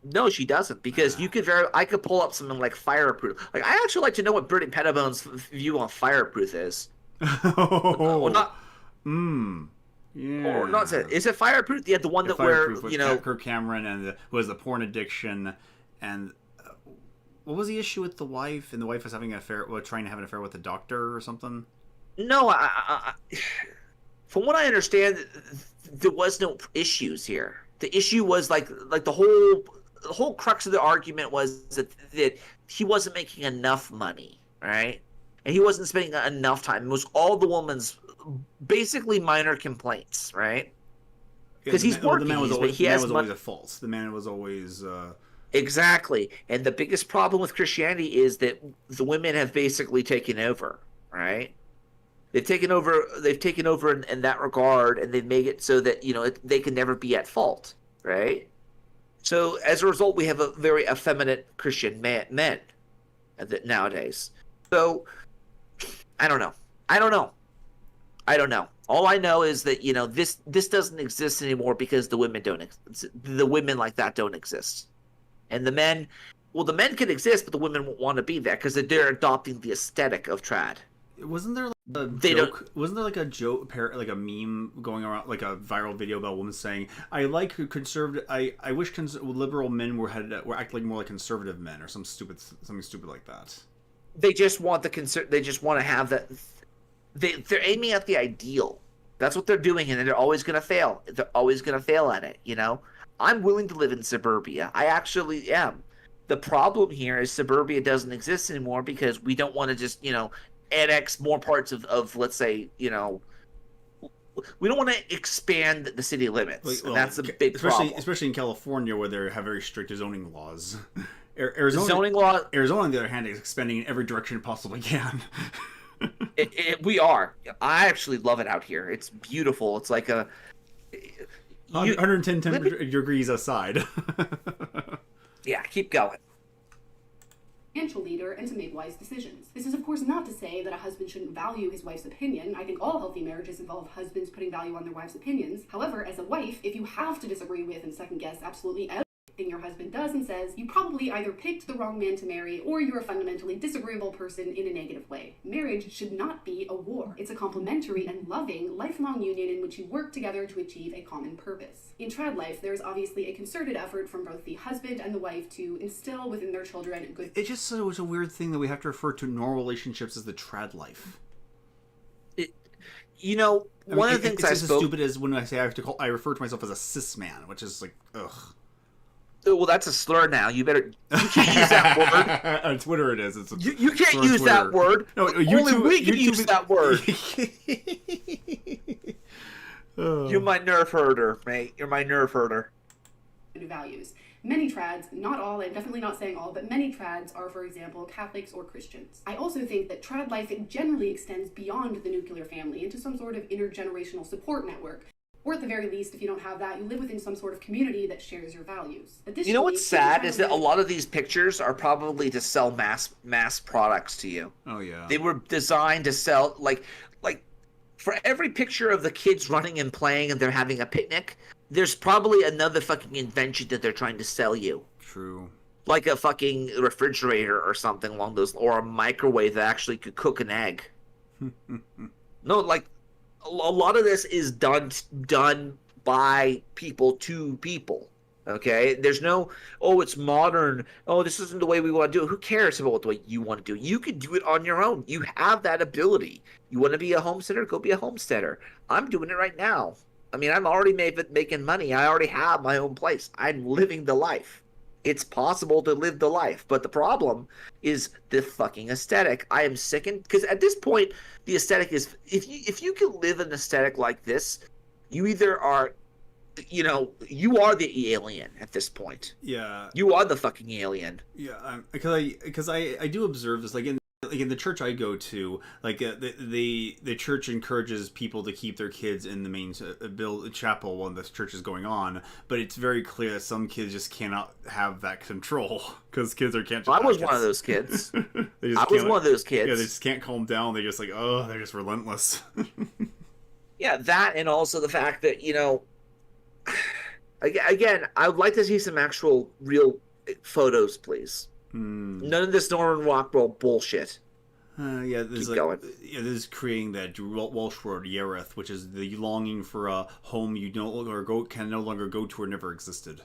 S2: No, she doesn't, because I could pull up something like Fireproof. Like, I actually like to know what Brittany Pettibone's view on Fireproof is.
S5: Or
S2: not...
S5: Yeah.
S2: Or not... Is it Fireproof? Yeah, the one that where,
S5: Kirk Cameron and who has the porn addiction, and... What was the issue with the wife? And the wife was having an affair, trying to have an affair with the doctor or something?
S2: No, from what I understand, there was no issues here. The issue was like the whole crux of the argument was that he wasn't making enough money, right? and he wasn't spending enough time. It was all the woman's basically minor complaints, right? Because he's working.
S5: The man was always,
S2: he has
S5: always at fault. The man was always
S2: exactly. And the biggest problem with Christianity is that the women have basically taken over, right? They've taken over in that regard, and they've made it so that they can never be at fault, right? So as a result, we have a very effeminate Christian men nowadays. So I don't know. All I know is that this doesn't exist anymore because the women like that don't exist, and the men can exist, but the women won't want to be there because they're adopting the aesthetic of trad.
S5: Wasn't there like a joke? Wasn't there like a joke, like a meme going around, like a viral video about a woman saying, "I like conservative. I wish liberal men were acting more like conservative men," or something stupid like that.
S2: They just want They just want to have that. They're aiming at the ideal. That's what they're doing, and they're always going to fail. They're always going to fail at it. I'm willing to live in suburbia. I actually am. The problem here is suburbia doesn't exist anymore because we don't want to just annex more parts of let's say, we don't want to expand the city limits. And that's a big problem.
S5: Especially in California, where they have very strict zoning laws. Arizona, Arizona, on the other hand, is expanding in every direction it possibly can.
S2: We are. I actually love it out here. It's beautiful. It's like
S5: 110 degrees outside.
S2: Yeah, keep going.
S11: Financial leader and to make wise decisions. This is of course not to say that a husband shouldn't value his wife's opinion. I think all healthy marriages involve husbands putting value on their wives' opinions. However, as a wife, if you have to disagree with and second guess absolutely everything your husband does and says, you probably either picked the wrong man to marry or you're a fundamentally disagreeable person in a negative way. Marriage should not be a war. It's a complementary and loving, lifelong union in which you work together to achieve a common purpose. In trad life, there is obviously a concerted effort from both the husband and the wife to instill within their children good...
S5: It just was a weird thing that we have to refer to normal relationships as the trad life.
S2: One of the things
S5: as stupid as when I say I refer to myself as a cis man, which is like, ugh.
S2: Well, that's a slur now. You can't use that word.
S5: On Twitter it is.
S2: You can't use that word. No, only we can use that word. You're my nerve herder, mate. You're my nerve herder.
S11: Values. Many trads, not all, I'm definitely not saying all, but many trads are, for example, Catholics or Christians. I also think that trad life generally extends beyond the nuclear family into some sort of intergenerational support network. Or at the very least, if you don't have that, you live within some sort of community that shares your values.
S2: You know what's sad is that a lot of these pictures are probably to sell mass products to you.
S5: Oh yeah.
S2: They were designed to sell like for every picture of the kids running and playing and they're having a picnic, there's probably another fucking invention that they're trying to sell you.
S5: True.
S2: Like a fucking refrigerator or something along those, or a microwave that actually could cook an egg. No, like a lot of this is done by people to people. Okay, there's no, it's modern. Oh, this isn't the way we want to do it. Who cares about the way you want to do it? You can do it on your own. You have that ability. You want to be a homesteader? Go be a homesteader. I'm doing it right now. I mean, I'm already making money. I already have my own place. I'm living the life. It's possible to live the life, but the problem is the fucking aesthetic. I am sickened because at this point, the aesthetic is if you can live an aesthetic like this, you either are, you are the alien at this point.
S5: Yeah,
S2: you are the fucking alien.
S5: Yeah, because I do observe this in the church I go to, like the church encourages people to keep their kids in the main chapel when the church is going on, but it's very clear that some kids just cannot have that control because kids can't.
S2: I was one of those kids. I was one of those kids.
S5: Yeah, they just can't calm down. They just they're just relentless.
S2: Yeah, that and also the fact that again, I would like to see some actual real photos, please. None of this Norman Rockwell bullshit.
S5: This is creating that Welsh word Yareth, which is the longing for a home you can no longer go to or never existed.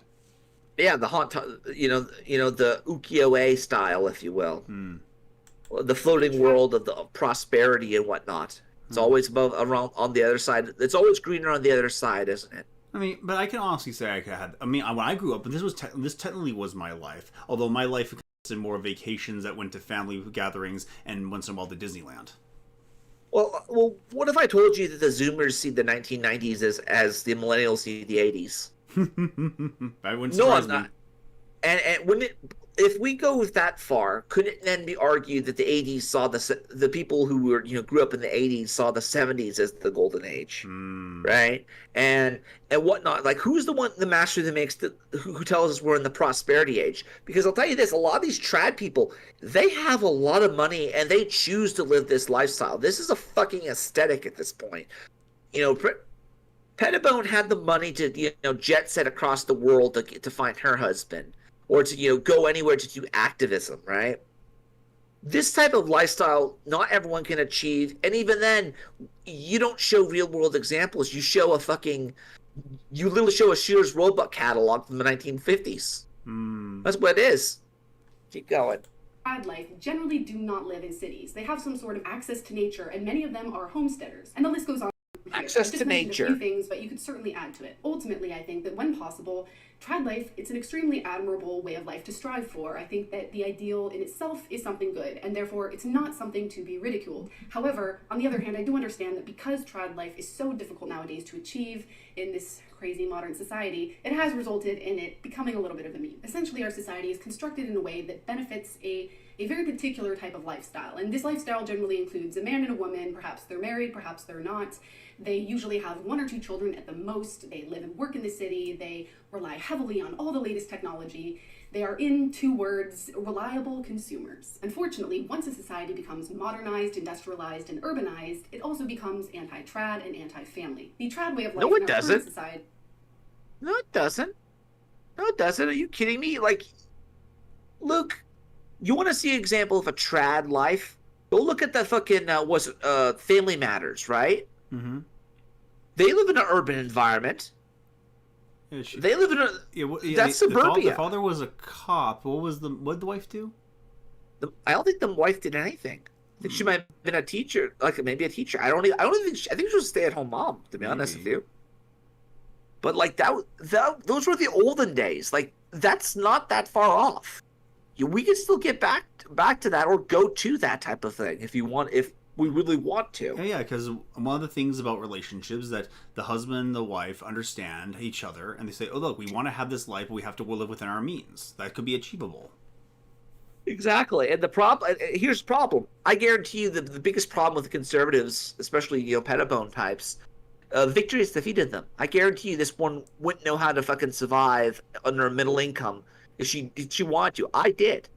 S2: Yeah, the haunt, the ukiyo-e style, if you will, the floating world of the prosperity and whatnot. It's always around on the other side. It's always greener on the other side, isn't it?
S5: I mean, but I can honestly say when I grew up, and this technically was my life. Although my life trips and more vacations that went to family gatherings and once in a while to Disneyland.
S2: Well, what if I told you that the Zoomers see the 1990s as the millennials see the 80s?
S5: I wouldn't
S2: No,
S5: surprise
S2: I'm
S5: me.
S2: not. And if we go that far, couldn't it then be argued that the 80s saw the people who were grew up in the 80s saw the 70s as the golden age, right? And whatnot. Like, who's the master that makes who tells us we're in the prosperity age? Because I'll tell you this: a lot of these trad people, they have a lot of money and they choose to live this lifestyle. This is a fucking aesthetic at this point. Pettibone had the money to jet set across the world to find her husband, or to go anywhere to do activism, right? This type of lifestyle, not everyone can achieve, and even then, you don't show real world examples. You literally show a Sears Roebuck catalog from the 1950s. That's what it is. Keep going.
S11: Trad life generally do not live in cities. They have some sort of access to nature, and many of them are homesteaders. And the list goes on.
S2: Access to nature.
S11: A few things, but you could certainly add to it. Ultimately, I think that when possible, trad life, it's an extremely admirable way of life to strive for. I think that the ideal in itself is something good, and therefore it's not something to be ridiculed. However, on the other hand, I do understand that because trad life is so difficult nowadays to achieve in this crazy modern society, it has resulted in it becoming a little bit of a meme. Essentially, our society is constructed in a way that benefits a very particular type of lifestyle. And this lifestyle generally includes a man and a woman. Perhaps they're married, perhaps they're not. They usually have 1 or 2 children at the most. They live and work in the city. They rely heavily on all the latest technology. They are, in 2 words, reliable consumers. Unfortunately, once a society becomes modernized, industrialized, and urbanized, it also becomes anti-trad and anti-family. The trad way of life in our current society...
S2: No, it doesn't. No, it doesn't. Are you kidding me? Like, Luke, you want to see an example of a trad life? Go look at the fucking Family Matters, right?
S5: Mm-hmm.
S2: They live in an urban environment.
S5: Yeah,
S2: they live in that's suburbia.
S5: The father was a cop. What did the wife do?
S2: I don't think the wife did anything. I think she might have been a teacher, like maybe a teacher. I think she was a stay-at-home mom, to be honest with you. But like those were the olden days. Like, that's not that far off. We can still get back to that, or go to that type of thing if we really want to.
S5: Yeah, because one of the things about relationships is that the husband and the wife understand each other, and they say, oh, look, we want to have this life, but we have to live within our means. That could be achievable.
S2: Exactly. And here's the problem. I guarantee you the biggest problem with the conservatives, especially, Pettibone types, victory has defeated them. I guarantee you this one wouldn't know how to fucking survive under a middle income if she wanted to. I did.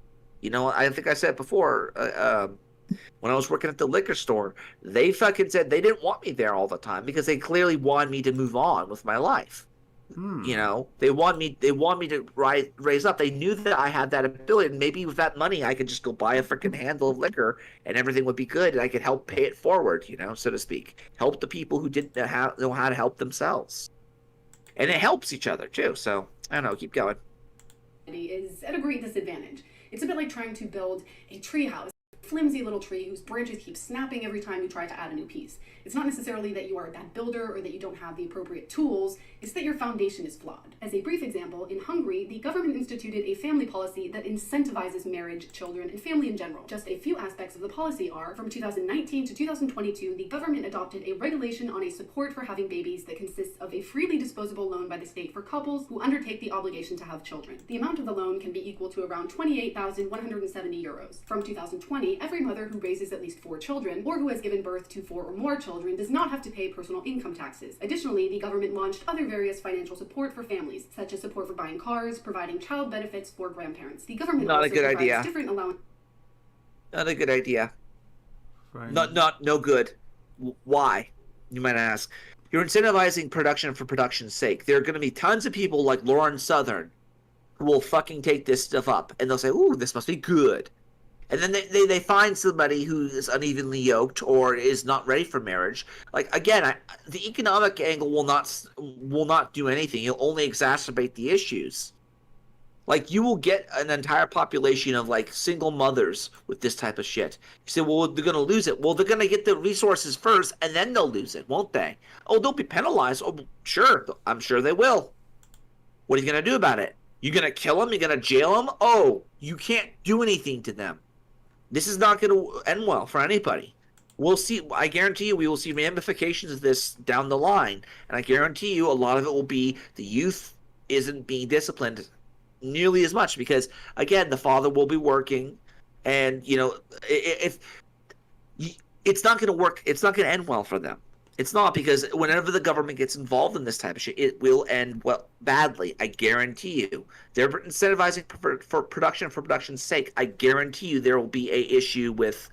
S2: I think I said before, when I was working at the liquor store, they fucking said they didn't want me there all the time because they clearly wanted me to move on with my life. They want me to raise up. They knew that I had that ability, and maybe with that money I could just go buy a freaking handle of liquor and everything would be good, and I could help pay it forward, so to speak. Help the people who didn't know how to help themselves. And it helps each other too. So I don't know, keep going.
S11: Is at a great disadvantage. It's a bit like trying to build a tree house. Flimsy little tree whose branches keep snapping every time you try to add a new piece. It's not necessarily that you are a bad builder or that you don't have the appropriate tools, it's that your foundation is flawed. As a brief example, in Hungary, the government instituted a family policy that incentivizes marriage, children, and family in general. Just a few aspects of the policy are, from 2019 to 2022, the government adopted a regulation on a support for having babies that consists of a freely disposable loan by the state for couples who undertake the obligation to have children. The amount of the loan can be equal to around 28,170 euros. From 2020, every mother who raises at least 4 children, or who has given birth to 4 or more children, does not have to pay personal income taxes. Additionally, the government launched other various financial support for families, such as support for buying cars, providing child benefits for grandparents. The government
S2: Not
S11: also
S2: a good
S11: provides
S2: idea.
S11: different allowance.
S2: Not a good idea.
S5: Right.
S2: No good. Why? You might ask. You're incentivizing production for production's sake. There are going to be tons of people like Lauren Southern who will fucking take this stuff up, and they'll say, "Ooh, this must be good." And then they find somebody who is unevenly yoked or is not ready for marriage. Like, again, the economic angle will not do anything. It'll only exacerbate the issues. Like, you will get an entire population of, like, single mothers with this type of shit. You say, well, they're going to lose it. Well, they're going to get the resources first, and then they'll lose it, won't they? Oh, they'll be penalized. Oh, sure. I'm sure they will. What are you going to do about it? You're gonna kill them? You're gonna jail them? Oh, you can't do anything to them. This is not gonna end well for anybody. We'll see. I guarantee you, we will see ramifications of this down the line, and I guarantee you, a lot of it will be the youth isn't being disciplined nearly as much because, again, the father will be working, and if it's not going to work, it's not going to end well for them. It's not, because whenever the government gets involved in this type of shit, it will end badly. I guarantee you. They're incentivizing for production for production's sake. I guarantee you there will be a issue with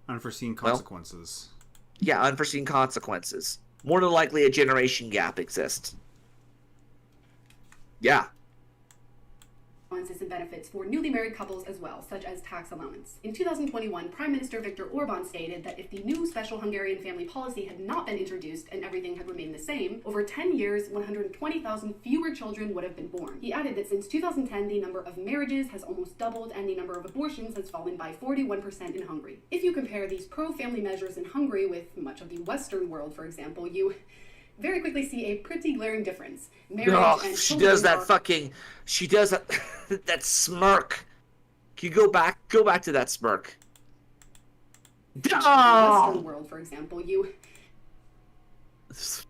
S5: unforeseen consequences.
S2: Unforeseen consequences. More than likely, a generation gap exists. Yeah.
S11: Allowances and benefits for newly married couples as well, such as tax allowance. In 2021, Prime Minister Viktor Orban stated that if the new special Hungarian family policy had not been introduced and everything had remained the same, over 10 years, 120,000 fewer children would have been born. He added that since 2010, the number of marriages has almost doubled and the number of abortions has fallen by 41% in Hungary. If you compare these pro-family measures in Hungary with much of the Western world, for example, you very quickly see a pretty glaring difference. Marriage and
S2: she does that that smirk. Can you go back to that smirk?
S11: In the Western world, for example,
S2: This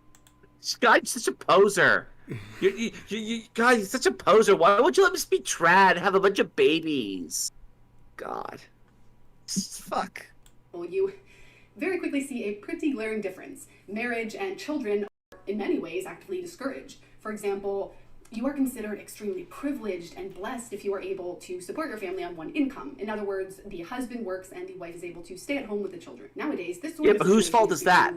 S2: guy's such a poser. God, he's such a poser. Why would you let us be trad and have a bunch of babies? God. Fuck.
S11: You very quickly see a pretty glaring difference. Marriage and children are, in many ways, actively discouraged. For example, you are considered extremely privileged and blessed if you are able to support your family on one income. In other words, the husband works and the wife is able to stay at home with the children. Nowadays, this sort of
S2: but whose fault is that?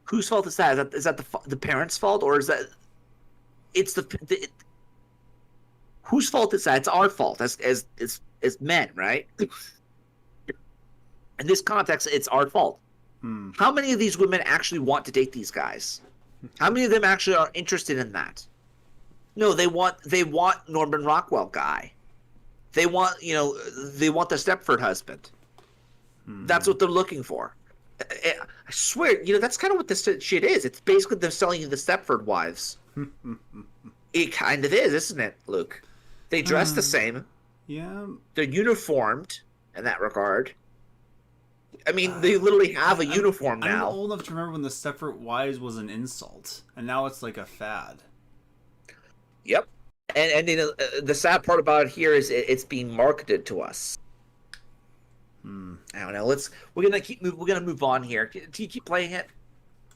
S2: Whose fault is that? Is that the parents' fault, or is that it's whose fault is that? It's our fault as men, right? In this context, it's our fault. How many of these women actually want to date these guys? How many of them actually are interested in that? No, they want Norman Rockwell guy. They want the Stepford husband. That's what they're looking for. I swear, that's kind of what this shit is. It's basically them selling you the Stepford wives. It kind of is, isn't it, Luke? They dress the same.
S5: Yeah.
S2: They're uniformed in that regard. I mean, they literally have a uniform now.
S5: I'm old enough to remember when the Stepford wives was an insult, and now it's like a fad.
S2: Yep. And the sad part about it here is it's being marketed to us. I don't know. We're gonna move on here. Do you keep playing it?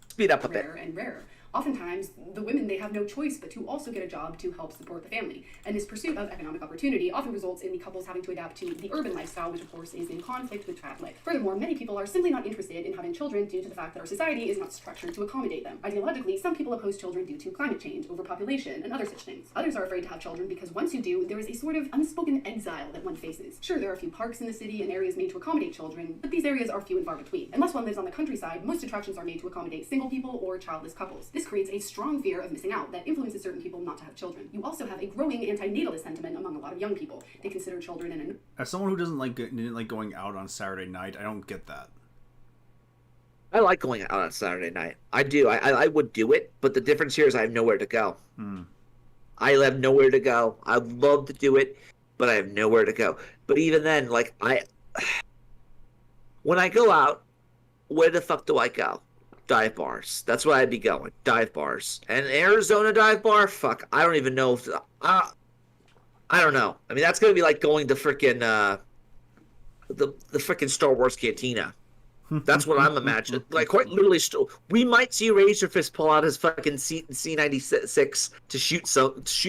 S2: Speed up a bit.
S11: Rarer and rarer. Oftentimes, the women, they have no choice but to also get a job to help support the family. And this pursuit of economic opportunity often results in the couples having to adapt to the urban lifestyle, which of course is in conflict with trad life. Furthermore, many people are simply not interested in having children due to the fact that our society is not structured to accommodate them. Ideologically, some people oppose children due to climate change, overpopulation, and other such things. Others are afraid to have children because once you do, there is a sort of unspoken exile that one faces. Sure, there are a few parks in the city and areas made to accommodate children, but these areas are few and far between. Unless one lives on the countryside, most attractions are made to accommodate single people or childless couples. This creates a strong fear of missing out that influences certain people not to have children. You also have a growing anti-natalist sentiment among a lot of young people. They consider children an...
S5: As someone who didn't like going out on Saturday night, I don't get that.
S2: I like going out on Saturday night. I do. I would do it, but the difference here is I have nowhere to go. I have nowhere to go. I'd love to do it, but I have nowhere to go. But even then, when I go out, where the fuck do I go? Dive bars. That's where I'd be going. Dive bars. And Arizona dive bar? Fuck. I don't even know if... I don't know. I mean, that's going to be like going to frickin' the frickin' Star Wars Cantina. That's what I'm imagining. Like, quite literally, we might see Razorfist pull out his fucking C96 to shoot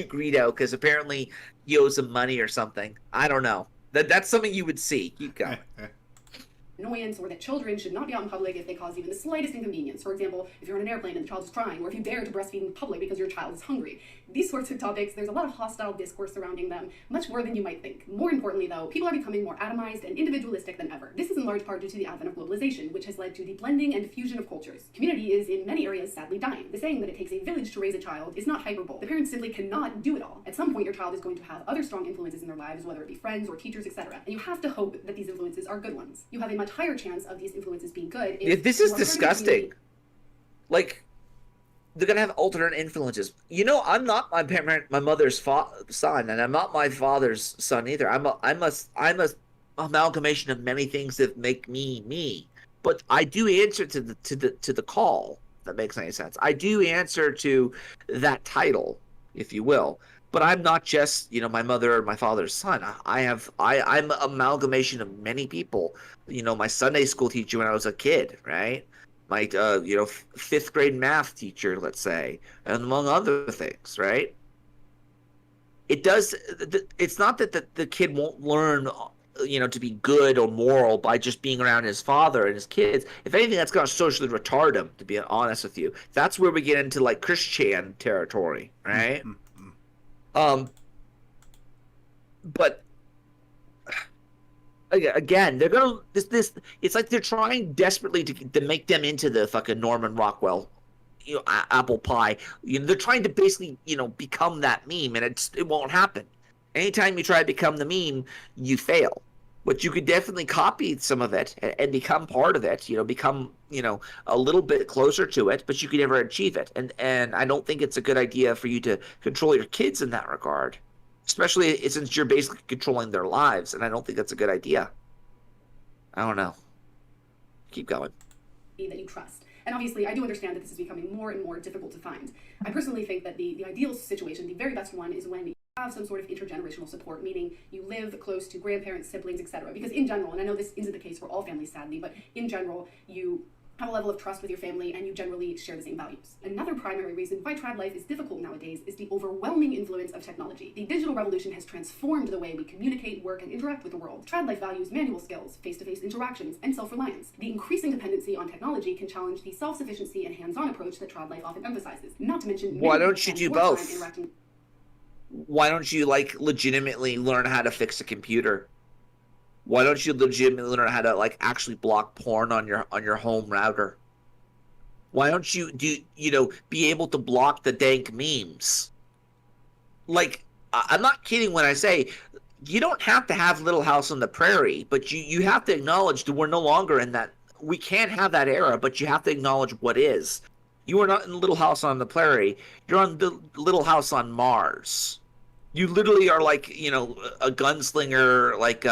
S2: Greedo, because apparently he owes him money or something. I don't know. That's something you would see. Keep going.
S11: Annoyance, or that children should not be out in public if they cause even the slightest inconvenience. For example, if you're on an airplane and the child is crying, or if you dare to breastfeed in public because your child is hungry. These sorts of topics, there's a lot of hostile discourse surrounding them, much more than you might think. More importantly, though, people are becoming more atomized and individualistic than ever. This is in large part due to the advent of globalization, which has led to the blending and fusion of cultures. Community is, in many areas, sadly dying. The saying that it takes a village to raise a child is not hyperbole. The parents simply cannot do it all. At some point, your child is going to have other strong influences in their lives, whether it be friends or teachers, etc. And you have to hope that these influences are good ones. You have a much higher chance of these influences being good if
S2: this is disgusting. Like, they're gonna have alternate influences. I'm not my mother's son, and I'm not my father's son either. I'm a amalgamation of many things that make me me. But I do answer to the call. If that makes any sense. I do answer to that title, if you will. But I'm not just my mother or my father's son. I'm an amalgamation of many people. My Sunday school teacher when I was a kid, right? My fifth grade math teacher, let's say, and among other things, right? It's not that the kid won't learn to be good or moral by just being around his father and his kids. If anything, that's going to socially retard him, to be honest with you. That's where we get into like Christian territory, right? But again, they're gonna this. It's like they're trying desperately to make them into the fucking Norman Rockwell, apple pie. They're trying to basically become that meme, and it won't happen. Anytime you try to become the meme, you fail. But you could definitely copy some of it and become part of it. Become a little bit closer to it, but you could never achieve it. And I don't think it's a good idea for you to control your kids in that regard. Especially since you're basically controlling their lives, and I don't think that's a good idea. I don't know. Keep going.
S11: That you trust. And obviously, I do understand that this is becoming more and more difficult to find. I personally think that the ideal situation, the very best one, is when you have some sort of intergenerational support, meaning you live close to grandparents, siblings, etc. Because in general, and I know this isn't the case for all families, sadly, but in general, you have a level of trust with your family and you generally share the same values. Another primary reason why trad life is difficult nowadays is the overwhelming influence of technology. The digital revolution has transformed the way we communicate, work, and interact with the world. Trad life values manual skills, face-to-face interactions, and self-reliance. The increasing dependency on technology can challenge the self-sufficiency and hands-on approach that trad life often emphasizes. Not to mention,
S2: why don't you do both? Why don't you legitimately learn how to fix a computer? Why don't you legitimately learn how to actually block porn on your home router? Why don't you be able to block the dank memes? I'm not kidding when I say you don't have to have Little House on the Prairie, but you have to acknowledge that we're no longer in that. We can't have that era, but you have to acknowledge what is. You are not in Little House on the Prairie. You're on the Little House on Mars. You literally are a gunslinger, like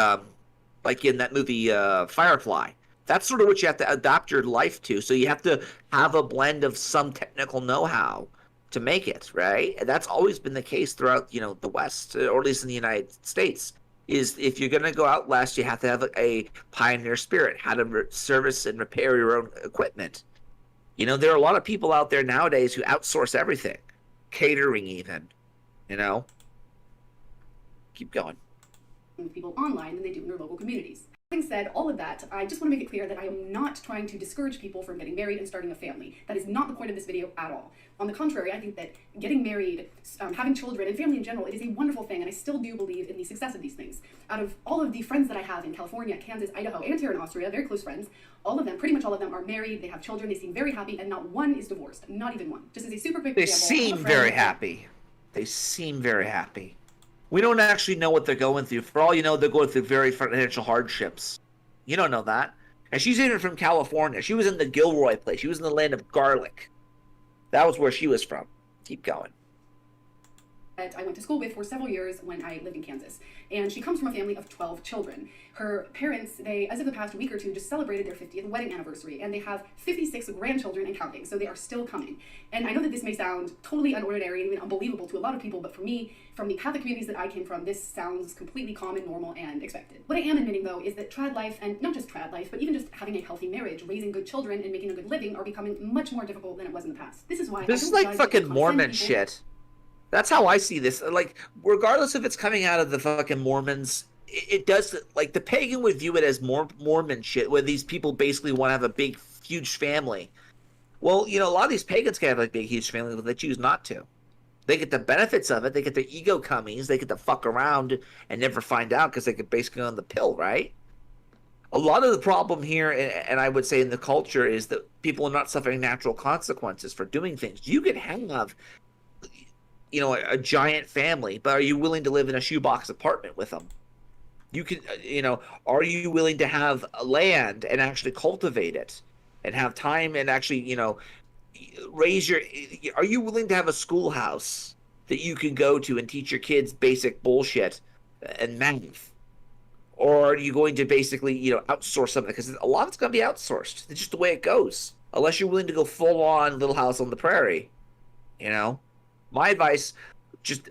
S2: in that movie Firefly. That's sort of what you have to adapt your life to. So you have to have a blend of some technical know-how to make it, right? And that's always been the case throughout, the West, or at least in the United States, is if you're going to go out west, you have to have a pioneer spirit, how to service and repair your own equipment. There are a lot of people out there nowadays who outsource everything, catering even, Keep going.
S11: People online than they do in their local communities. Having said all of that, I just want to make it clear that I am not trying to discourage people from getting married and starting a family. That is not the point of this video at all. On the contrary, I think that getting married, having children, and family in general, it is a wonderful thing, and I still do believe in the success of these things. Out of all of the friends that I have in California, Kansas, Idaho, and here in Austria, very close friends, pretty much all of them are married, they have children, they seem very happy, and not one is divorced. Not even one. Just as a super quick example.
S2: They seem very happy. They seem very happy. We don't actually know what they're going through. For all you know, they're going through very financial hardships. You don't know that. And she's even from California. She was in the Gilroy place. She was in the land of garlic. That was where she was from. Keep going.
S11: I went to school with for several years when I lived in Kansas. And she comes from a family of 12 children. Her parents, as of the past week or two, just celebrated their 50th wedding anniversary. And they have 56 grandchildren and counting. So they are still coming. And I know that this may sound totally unordinary and even unbelievable to a lot of people, but for me, from the Catholic communities that I came from, this sounds completely common, normal, and expected. What I am admitting, though, is that trad life, and not just trad life, but even just having a healthy marriage, raising good children, and making a good living are becoming much more difficult than it was in the past. This is why
S2: this is like fucking Mormon shit. That's how I see this. Regardless if it's coming out of the fucking Mormons, it does, the pagan would view it as Mormon shit, where these people basically want to have a big, huge family. Well, a lot of these pagans can have a big, huge family, but they choose not to. They get the benefits of it. They get their ego cummies. They get to fuck around and never find out because they get basically on the pill, right? A lot of the problem here, and I would say in the culture, is that people are not suffering natural consequences for doing things. You could have a giant family, but are you willing to live in a shoebox apartment with them? You can, are you willing to have land and actually cultivate it and have time and actually, raise your? Are you willing to have a schoolhouse that you can go to and teach your kids basic bullshit and math? Or are you going to basically, outsource something? Because a lot of it's going to be outsourced. It's just the way it goes. Unless you're willing to go full on Little House on the Prairie. My advice, just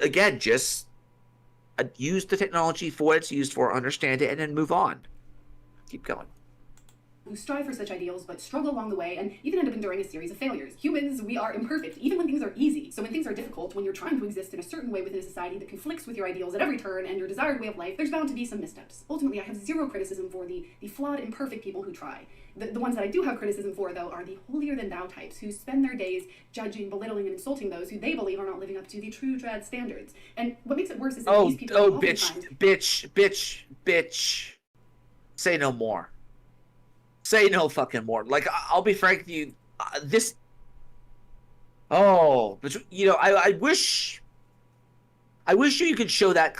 S2: use the technology for what it's used for, understand it, and then move on. Keep going.
S11: Who strive for such ideals but struggle along the way and even end up enduring a series of failures. Humans, we are imperfect, even when things are easy. So when things are difficult, when you're trying to exist in a certain way within a society that conflicts with your ideals at every turn and your desired way of life, there's bound to be some missteps. Ultimately, I have zero criticism for the flawed, imperfect people who try. The ones that I do have criticism for, though, are the holier-than-thou types who spend their days judging, belittling, and insulting those who they believe are not living up to the true trad standards. And what makes it worse is that these people
S2: bitch. Say no more. Say no fucking more. Like, I'll be frank with you. I wish you could show that.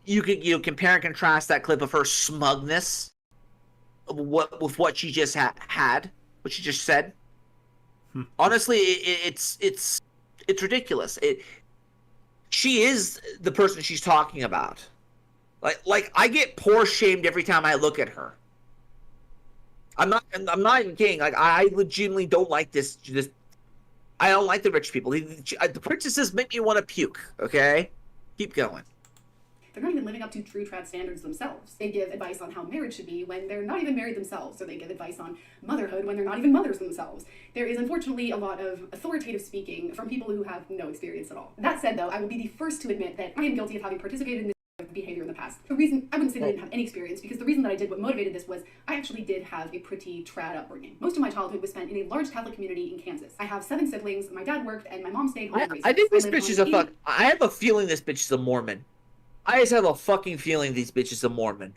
S2: You could, compare and contrast that clip of her smugness with what she just had, what she just said. Honestly, it's ridiculous. She is the person she's talking about. Like I get poor shamed every time I look at her. I'm not even kidding. Like, I legitimately don't like this. I don't like the rich people. The princesses make me want to puke. Okay, keep going.
S11: They're not even living up to true trad standards themselves. They give advice on how marriage should be when they're not even married themselves, or they give advice on motherhood when they're not even mothers themselves. There is unfortunately a lot of authoritative speaking from people who have no experience at all. That said, though, I will be the first to admit that I am guilty of having participated in this behavior in the past. The reason, I wouldn't say that I didn't have any experience, because the reason that I did what motivated this was I actually did have a pretty trad upbringing. Most of my childhood was spent in a large Catholic community in Kansas. I have 7 siblings, my dad worked, and my mom stayed home and raised us.
S2: I think this bitch is I have a feeling this bitch is a Mormon. I just have a fucking feeling these bitches are Mormon.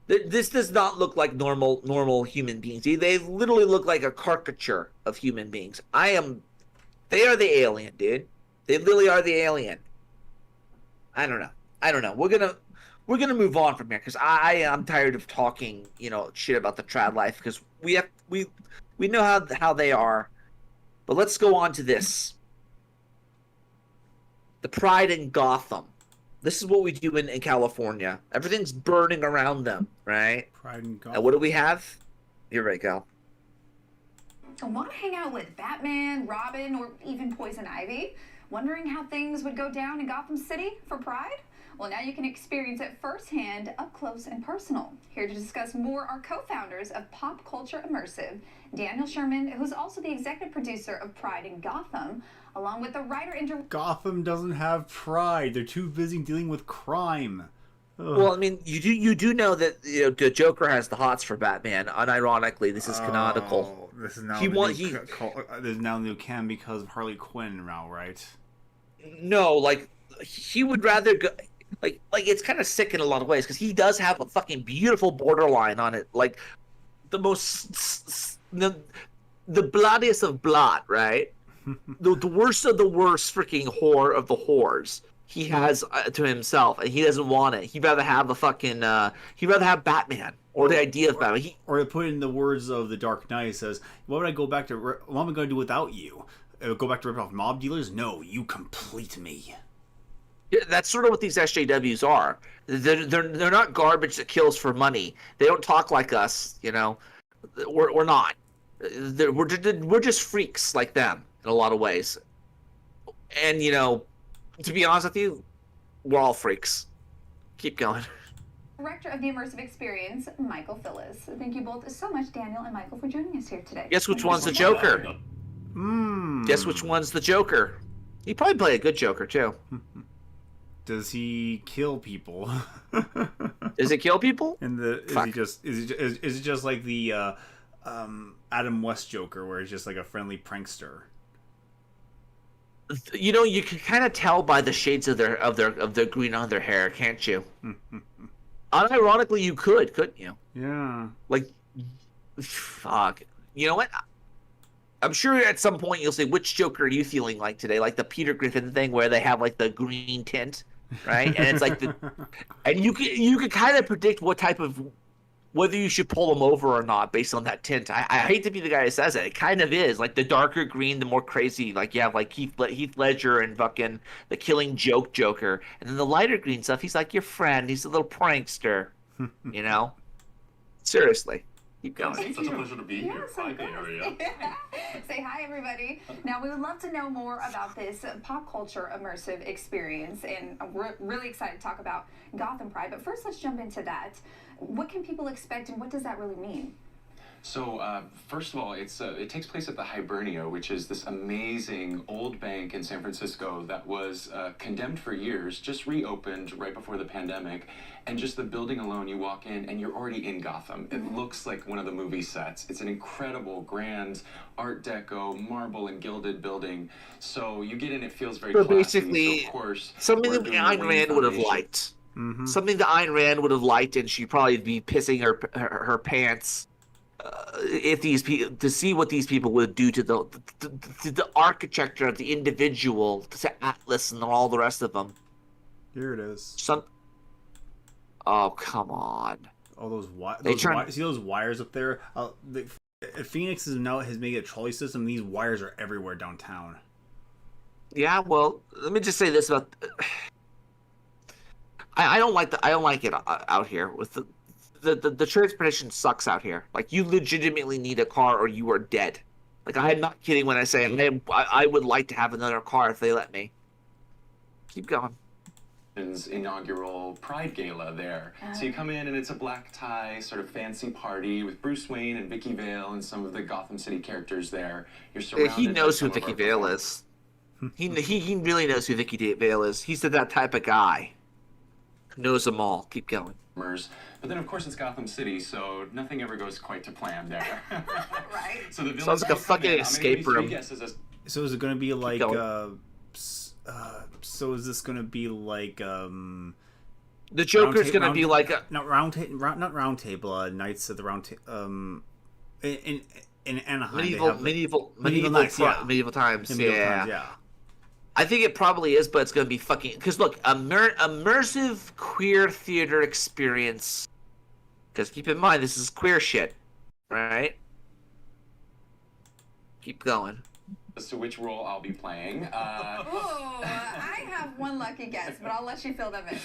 S2: This does not look like normal human beings. They literally look like a caricature of human beings. They are the alien, dude. They literally are the alien. I don't know. We're gonna move on from here because I'm tired of talking, shit about the trad life because we know how they are. But let's go on to this. The Pride in Gotham. This is what we do in California. Everything's burning around them, right?
S5: Pride in Gotham.
S2: And what do we have? Here we go.
S12: I want to hang out with Batman, Robin, or even Poison Ivy. Wondering how things would go down in Gotham City for Pride? Well, now you can experience it firsthand, up close and personal. Here to discuss more are co-founders of Pop Culture Immersive, Daniel Sherman, who's also the executive producer of Pride in Gotham, along with the writer and
S5: Gotham doesn't have pride. They're too busy dealing with crime. Ugh.
S2: Well, I mean, you do know that the Joker has the hots for Batman. Unironically, this is canonical.
S5: This is now there's now new canon because of Harley Quinn now, right?
S2: No, like he would rather go. Like it's kind of sick in a lot of ways because he does have a fucking beautiful borderline on it, like the most the bloodiest of blot, right? the worst of the worst freaking whore of the whores he has to himself, and he doesn't want it. He'd rather have he'd rather have Batman or the idea of Batman.
S5: Or to put in the words of the Dark Knight, says, "What would I go back to? What am I going to do without you? Go back to rip off mob dealers? No, you complete me."
S2: Yeah, that's sort of what these SJWs are. They're not garbage that kills for money. They don't talk like us, We're not. We're just freaks like them in a lot of ways. And to be honest with you, we're all freaks. Keep going.
S12: Director of the Immersive Experience, Michael Phillis. Thank you both so much, Daniel and Michael, for joining us here today.
S2: Guess which one's the Joker? Guess which one's the Joker? He probably play a good Joker too.
S5: Does he kill people?
S2: Does it kill people?
S5: Is it just like the Adam West Joker, where he's just like a friendly prankster?
S2: You can kind of tell by the shades of their green on their hair, can't you? Unironically, you couldn't you?
S5: Yeah.
S2: Like, fuck. You know what? I'm sure at some point you'll say, which Joker are you feeling like today? Like the Peter Griffin thing where they have like the green tint, right? And it's like and you can kind of predict what type of whether you should pull them over or not based on that tint. I hate to be the guy who says it. It kind of is. Like, the darker green, the more crazy. Like, you have, like, Heath Ledger and fucking the Killing Joke Joker. And then the lighter green stuff, he's like your friend. He's a little prankster, you know? Seriously. Keep going.
S13: It's such a pleasure to be here. Hi, Bay Area.
S12: Say hi, everybody. Now, we would love to know more about this pop culture immersive experience, and we're really excited to talk about Gotham Pride. But first, let's jump into that. What can people expect, and what does that really mean?
S13: So, first of all, it takes place at the Hibernia, which is this amazing old bank in San Francisco that was condemned for years, just reopened right before the pandemic. And just the building alone, you walk in and you're already in Gotham. It looks like one of the movie sets. It's an incredible, grand Art Deco, marble and gilded building. So you get in, it feels very
S2: So
S13: classy.
S2: basically,
S13: So of course,
S2: something
S13: we're
S2: that
S13: doing the
S2: Ayn
S13: Wayne
S2: Rand would have
S13: Foundation.
S2: liked. Something that Ayn Rand would have liked, and she'd probably be pissing her pants if these people, to see what these people would do to the architecture of the individual, to Atlas and all the rest of them.
S5: Here it is.
S2: Oh, come on!
S5: All those see those wires up there? Phoenix has made a trolley system. These wires are everywhere downtown.
S2: Yeah, well, let me just say this about. I don't like it out here with the transportation sucks out here. Like, you legitimately need a car or you are dead. Like, I'm not kidding when I say I would like to have another car if they let me. Keep going.
S13: Inaugural Pride Gala there. So you come in and it's a black tie, sort of fancy party with Bruce Wayne and Vicky Vale and some of the Gotham City characters there. You're surrounded.
S2: He knows
S13: by
S2: who
S13: some of
S2: Vicky
S13: our
S2: Vale is. He really knows who Vicky Vale is. He's that type of guy. Knows them all. Keep going.
S13: But then, of course, it's Gotham City, so nothing ever goes quite to plan there.
S12: Right.
S13: So the
S2: sounds like a fucking escape room.
S5: So is it going to be like? So is this going to be like?
S2: The Joker's going to be like a
S5: not round table. Knights of the Round Table. In Anaheim, medieval times. Yeah. I think it probably is, but it's going to be fucking... Because, look, immersive queer theater experience... Because keep in mind, this is queer shit, right? Keep going.
S13: As to which role I'll be playing.
S12: I have one lucky guess, but I'll let you fill them in.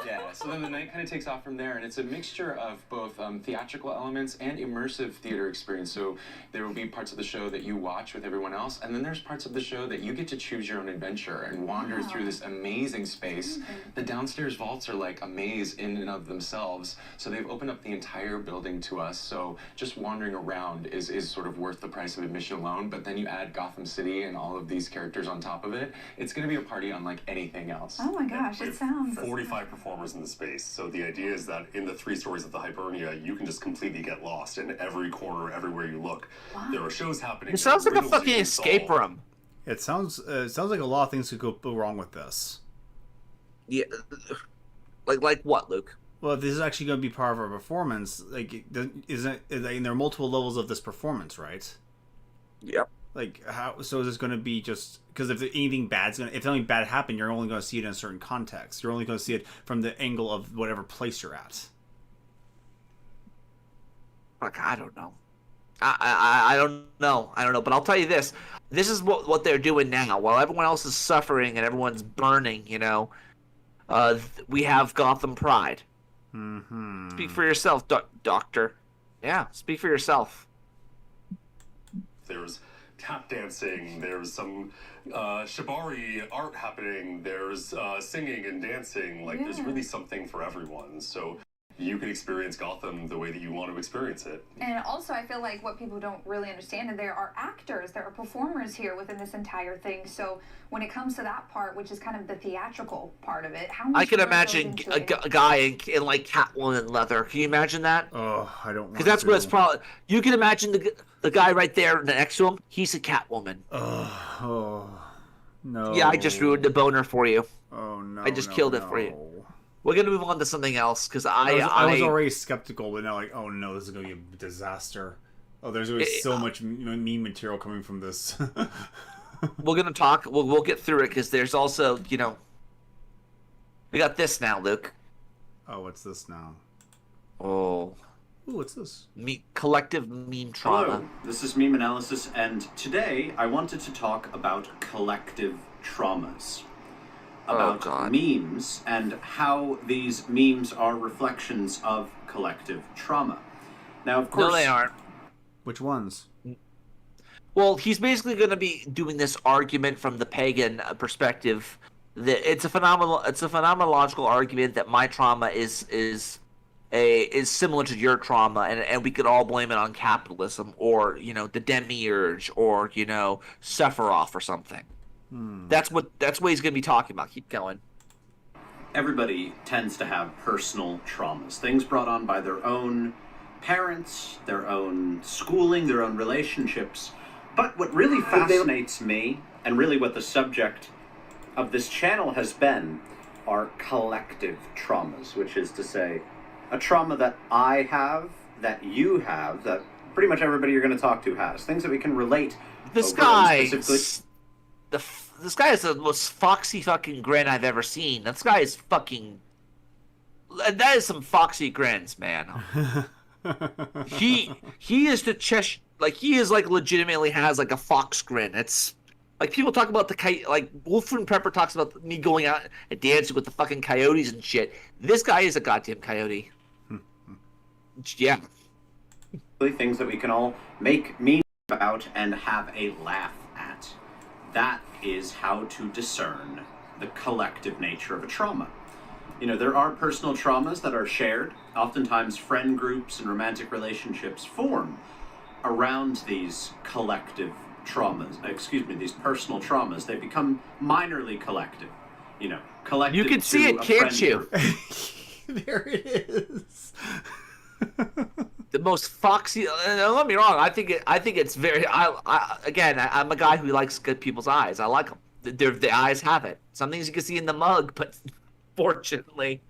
S13: Yeah, so then the night kind of takes off from there, and it's a mixture of both theatrical elements and immersive theater experience. So there will be parts of the show that you watch with everyone else, and then there's parts of the show that you get to choose your own adventure and wander through this amazing space. The downstairs vaults are like a maze in and of themselves, so they've opened up the entire building to us. So just wandering around is sort of worth the price of admission alone, but then you add Gotham City and all of these characters on top of it. It's going to be a party unlike anything else.
S12: Oh my gosh, it sounds...
S13: 45 performers in the space. So the idea is that in the 3 stories of the Hibernia, you can just completely get lost in every corner, everywhere you look. Wow. There are shows happening.
S2: It sounds like a fucking escape room.
S5: It sounds like a lot of things could go wrong with this.
S2: Yeah, like what, Luke?
S5: Well, if this is actually going to be part of our performance, like, there are multiple levels of this performance, right?
S2: Yep.
S5: Like, how? So is this going to be just because if anything bad happened, you're only going to see it in a certain context. You're only going to see it from the angle of whatever place you're at.
S2: Like, I don't know. I don't know. But I'll tell you this: this is what they're doing now. While everyone else is suffering and everyone's burning, we have Gotham Pride.
S5: Mm-hmm.
S2: Speak for yourself, Doctor. Yeah, speak for yourself.
S13: There's tap dancing, there's some shibari art happening, there's singing and dancing. Like, there's really something for everyone. So you can experience Gotham the way that you want to experience it.
S12: And also, I feel like what people don't really understand is there are actors, there are performers here within this entire thing. So when it comes to that part, which is kind of the theatrical part of it, how much
S2: I can imagine a guy in like Catwoman leather. Can you imagine that?
S5: Oh, I don't.
S2: Because that's what it's probably. You can imagine the guy right there next to him. He's a Catwoman.
S5: Oh, no.
S2: Yeah, I just ruined the boner for you.
S5: Oh no.
S2: I just killed it for you. We're gonna move on to something else because I
S5: was already skeptical, but now like, oh no, this is gonna be a disaster. Oh, there's always so much meme material coming from this.
S2: We're gonna talk. We'll get through it because there's also we got this now, Luke.
S5: Oh, what's this now?
S2: Oh,
S5: Ooh, what's this?
S2: Collective meme trauma.
S14: Hello, this is Meme Analysis, and today I wanted to talk about collective traumas. About memes and how these memes are reflections of collective trauma. Now, of course...
S2: No, they aren't.
S5: Which ones?
S2: Well, he's basically going to be doing this argument from the pagan perspective. That it's a phenomenological argument that my trauma is similar to your trauma, and we could all blame it on capitalism, or the demiurge, or Sephiroth or something. That's what he's going to be talking about. Keep going.
S14: Everybody tends to have personal traumas, things brought on by their own parents, their own schooling, their own relationships. But what really fascinates me, and really what the subject of this channel has been, are collective traumas, which is to say, a trauma that I have, that you have, that pretty much everybody you're going to talk to has. Things that we can relate.
S2: This guy... This guy is the most foxy fucking grin I've ever seen. This guy is fucking... That is some foxy grins, man. He is the Cheshire... Like, he is, like, legitimately has, like, a fox grin. It's... Like, people talk about the... Like, Wolfram Pepper talks about me going out and dancing with the fucking coyotes and shit. This guy is a goddamn coyote. Yeah.
S14: Things that we can all make memes about and have a laugh at. That is how to discern the collective nature of a trauma. There are personal traumas that are shared. Oftentimes friend groups and romantic relationships form around these collective traumas. These personal traumas. They become minorly collective. Collective.
S2: You can see it, can't you?
S5: There it is.
S2: The most foxy. Don't get me wrong. I think it's very. I'm a guy who likes good people's eyes. I like them. The eyes have it. Some things you can see in the mug, but fortunately,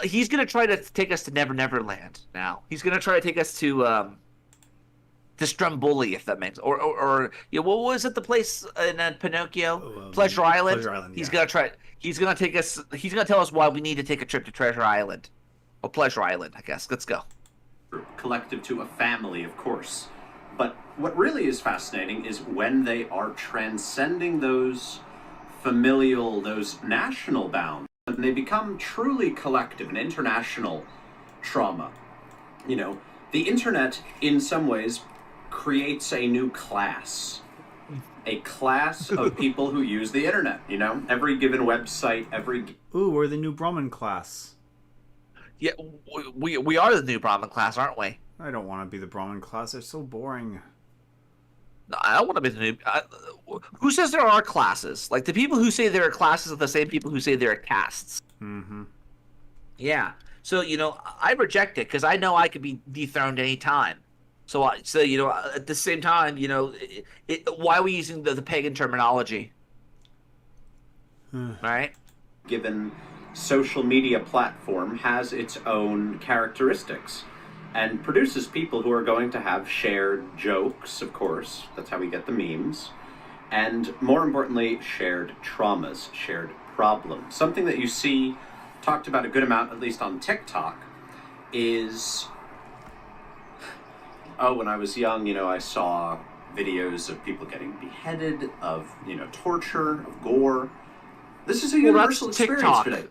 S2: he's gonna try to take us to Never Never Land. Now he's gonna try to take us to Stromboli, if that makes. Or what was it? The place in Pinocchio, Pleasure Island.
S5: Pleasure Island.
S2: He's
S5: Yeah.
S2: gonna try. He's gonna take us. He's gonna tell us why we need to take a trip to Treasure Island, or Pleasure Island, I guess. Let's go.
S14: Collective to a family, of course. But what really is fascinating is when they are transcending those familial, those national bounds, and they become truly collective, an international trauma. The internet, in some ways, creates a new class. A class of people who use the internet, Every given website,
S5: Ooh, we're the new Brahmin class.
S2: Yeah, we are the new Brahmin class, aren't we?
S5: I don't want to be the Brahmin class. They're so boring.
S2: No, I don't want to be the new... who says there are classes? Like, the people who say there are classes are the same people who say there are castes.
S5: Mm-hmm.
S2: Yeah. So, I reject it, because I know I could be dethroned any time. So at the same time, why are we using the pagan terminology? Right?
S14: given social media platform has its own characteristics and produces people who are going to have shared jokes, of course. That's how we get the memes. And more importantly, shared traumas, shared problems. Something that you see talked about a good amount, at least on TikTok, is... Oh, when I was young, I saw videos of people getting beheaded, of, torture, of gore. This is a universal experience today.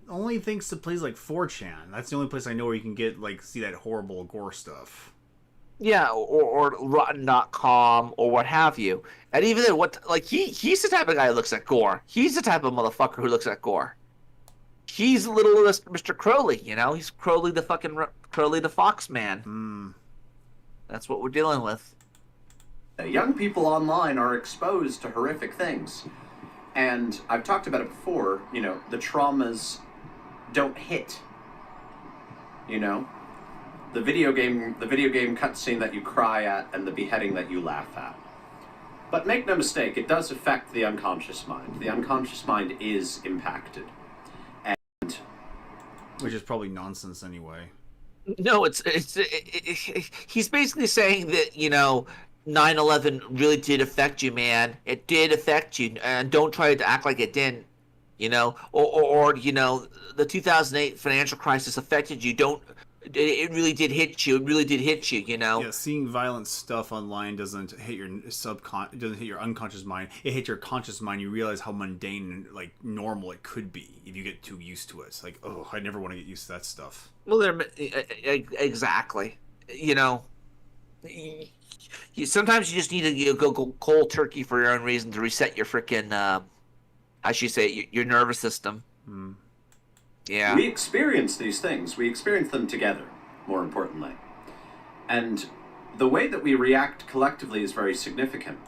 S5: Only thanks to places like 4chan. That's the only place I know where you can get, see that horrible gore stuff.
S2: Yeah, or Rotten.com, or what have you. And even then, he's the type of guy who looks at gore. He's the type of motherfucker who looks at gore. He's little Mr. Crowley, He's Crowley the Fox Man. That's what we're dealing with.
S14: Young people online are exposed to horrific things. And I've talked about it before, the traumas don't hit. The video game cutscene that you cry at and the beheading that you laugh at. But make no mistake, it does affect the unconscious mind. The unconscious mind is impacted. And
S5: which is probably nonsense anyway.
S2: No, he's basically saying that, 9/11 really did affect you, man. It did affect you, and don't try to act like it didn't, or the 2008 financial crisis affected you. it really did hit you. It really did hit you. You know.
S5: Yeah, seeing violent stuff online doesn't hit your doesn't hit your unconscious mind. It hits your conscious mind. You realize how mundane and like normal it could be if you get too used to it. It's like, oh, I never want to get used to that stuff.
S2: Well, exactly. You know, sometimes you just need to go cold turkey for your own reason to reset your freaking, I should say, your nervous system. Yeah.
S14: We experience these things. We experience them together, more importantly. And the way that we react collectively is very significant.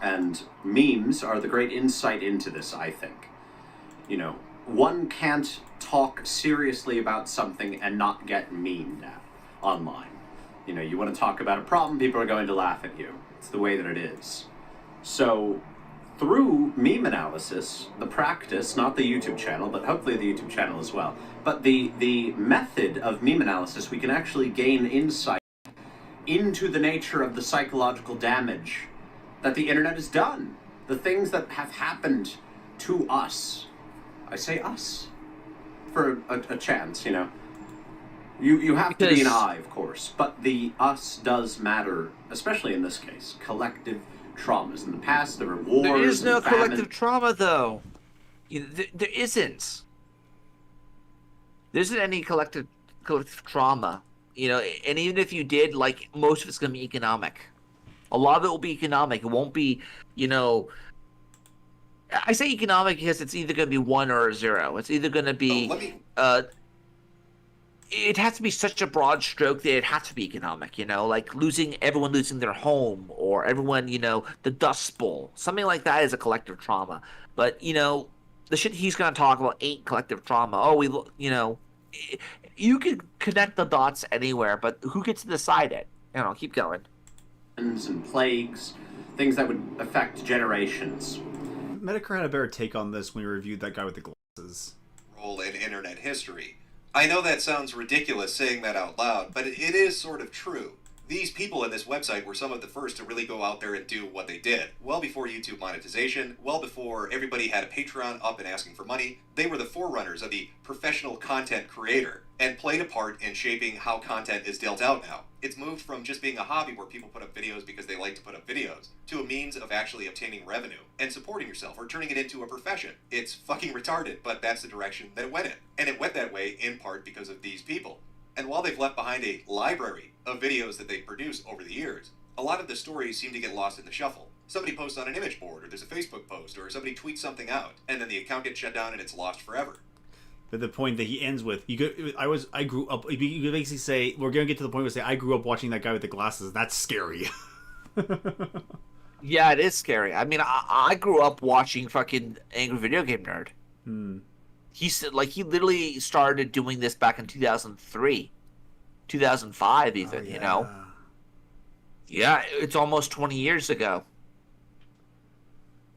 S14: And memes are the great insight into this, I think. You know, one can't talk seriously about something and not get memed at online. You know, you want to talk about a problem, people are going to laugh at you. It's the way that it is. So, through meme analysis, the practice, not the YouTube channel, but hopefully the YouTube channel as well, but the method of meme analysis, we can actually gain insight into the nature of the psychological damage that the internet has done. The things that have happened to us. I say us for a chance, you know. You have to be an I, of course, but the us does matter, especially in this case. Collective traumas. In the past, there were wars.
S2: There is no
S14: and famine.
S2: collective trauma, though. There isn't. There isn't any collective trauma. You know, and even if you did, like, most of it's going to be economic. A lot of it will be economic. It won't be, you know... I say economic because it's either going to be 1 or 0. It's either going to be... it has to be such a broad stroke that it has to be economic, you know? Like, everyone losing their home, or everyone, you know, the Dust Bowl. Something like that is a collective trauma. But, you know, the shit he's going to talk about ain't collective trauma. Oh, you know... You can connect the dots anywhere, but who gets to decide it? You know, keep going.
S14: And plagues, things that would affect generations.
S5: Medicare had a better take on this when we reviewed that guy with the glasses.
S15: Role in internet history. I know that sounds ridiculous saying that out loud, but it is sort of true. These people in this website were some of the first to really go out there and do what they did. Well before YouTube monetization, well before everybody had a Patreon up and asking for money, they were the forerunners of the professional content creator and played a part in shaping how content is dealt out now. It's moved from just being a hobby where people put up videos because they like to put up videos, to a means of actually obtaining revenue and supporting yourself or turning it into a profession. It's fucking retarded, but that's the direction that it went in. And it went that way in part because of these people. And while they've left behind a library of videos that they've produced over the years, a lot of the stories seem to get lost in the shuffle. Somebody posts on an image board, or there's a Facebook post, or somebody tweets something out, and then the account gets shut down and it's lost forever.
S5: But the point that he ends with, I grew up. You could basically say we're gonna get to the point where say I grew up watching that guy with the glasses. That's scary.
S2: Yeah, it is scary. I mean, I grew up watching fucking Angry Video Game Nerd. He said, like, he literally started doing this back in 2003, 2005 even. You know. Yeah, it's almost 20 years ago.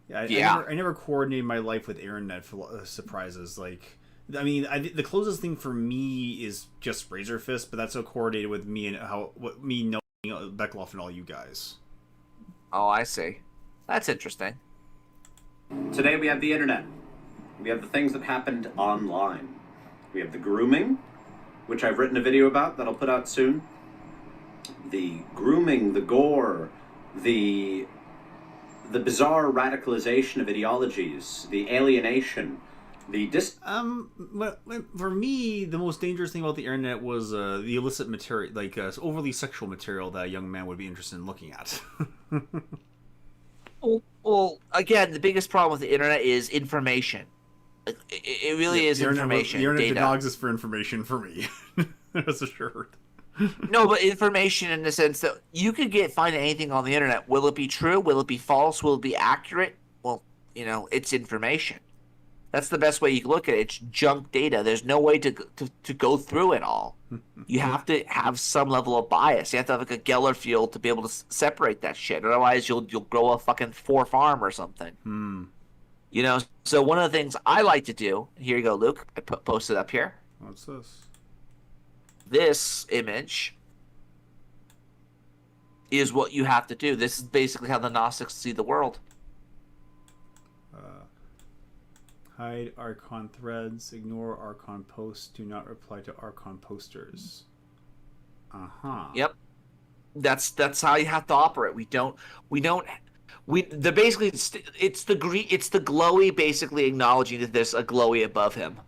S5: Yeah, I never coordinated my life with internet surprises. Like, I mean, the closest thing for me is just Razor Fist, but that's so coordinated with me and me knowing Beckloff and all you guys.
S2: Oh, I see. That's interesting.
S14: Today we have the internet. We have the things that happened online. We have the grooming, which I've written a video about that I'll put out soon. The grooming, the gore, the bizarre radicalization of ideologies, the alienation,
S5: for me, the most dangerous thing about the internet was the illicit material, like overly sexual material that a young man would be interested in looking at.
S2: Well, again, the biggest problem with the internet is information. It really is information.
S5: The internet did
S2: data.
S5: not exist for information for me. That's assured.
S2: No, but information in the sense that you could find anything on the internet. Will it be true? Will it be false? Will it be accurate? Well, you know, it's information. That's the best way you can look at it. It's junk data. There's no way to go through it all. You have to have some level of bias. You have to have like a Geller field to be able to separate that shit. Otherwise, you'll grow a fucking farm or something. You know. So one of the things I like to do. Here you go, Luke. I posted up here.
S5: What's this?
S2: This image is what you have to do. This is basically how the Gnostics see the world.
S5: Hide Archon threads. Ignore Archon posts. Do not reply to Archon posters.
S2: Yep. That's how you have to operate. They're basically it's the glowy basically acknowledging that there's a glowy above him.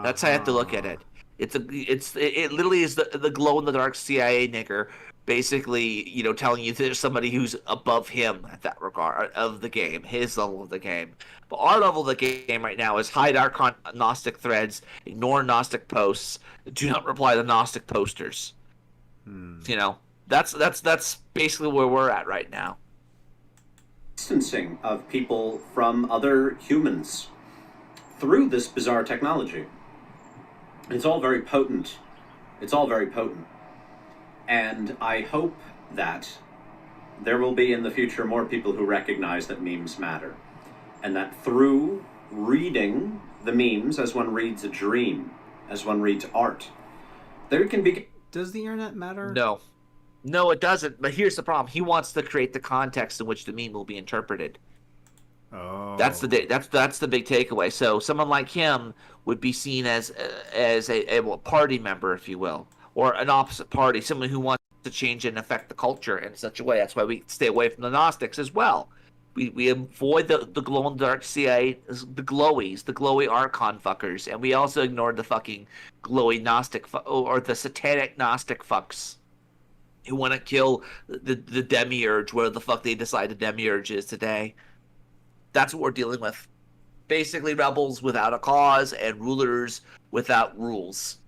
S2: That's how you have to look at it. It literally is the glow in the dark CIA nigger basically, telling you there's somebody who's above him at that regard of the game, his level of the game. But our level of the game right now is hide our Gnostic threads, ignore Gnostic posts, do not reply to Gnostic posters. That's basically where we're at right now.
S14: Distancing of people from other humans through this bizarre technology. It's all very potent. And I hope that there will be in the future more people who recognize that memes matter. And that through reading the memes as one reads a dream, as one reads art, there can be...
S5: Does the internet matter?
S2: No, it doesn't. But here's the problem. He wants to create the context in which the meme will be interpreted.
S5: Oh.
S2: That's the big takeaway. So someone like him would be seen as a party member, if you will, or an opposite party, someone who wants to change and affect the culture in such a way. That's why we stay away from the Gnostics as well. We avoid the glow in the dark CIA, the glowy Archon fuckers, and we also ignore the fucking glowy Gnostic or the satanic Gnostic fucks who want to kill the demiurge, where the fuck they decide the demiurge is today. That's what we're dealing with. Basically, rebels without a cause and rulers without rules.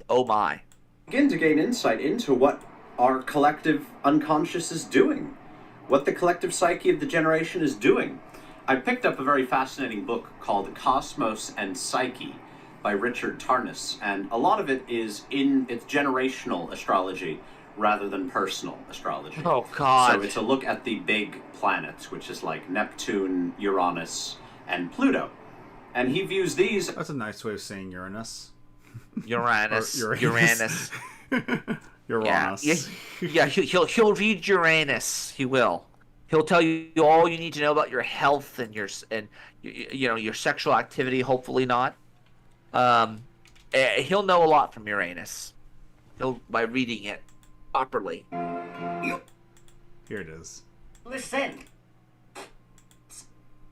S2: Oh my.
S14: Begin to gain insight into what our collective unconscious is doing, what the collective psyche of the generation is doing. I picked up a very fascinating book called Cosmos and Psyche by Richard Tarnas, and a lot of it is it's generational astrology rather than personal astrology.
S2: Oh, God.
S14: So it's a look at the big planets, which is like Neptune, Uranus, and Pluto. And he views these...
S5: That's a nice way of saying Uranus.
S2: Uranus.
S5: Uranus.
S2: Yeah, he'll read Uranus. He will. He'll tell you all you need to know about your health and your sexual activity. Hopefully not. He'll know a lot from Uranus. By reading it properly.
S5: Here it is.
S16: Listen.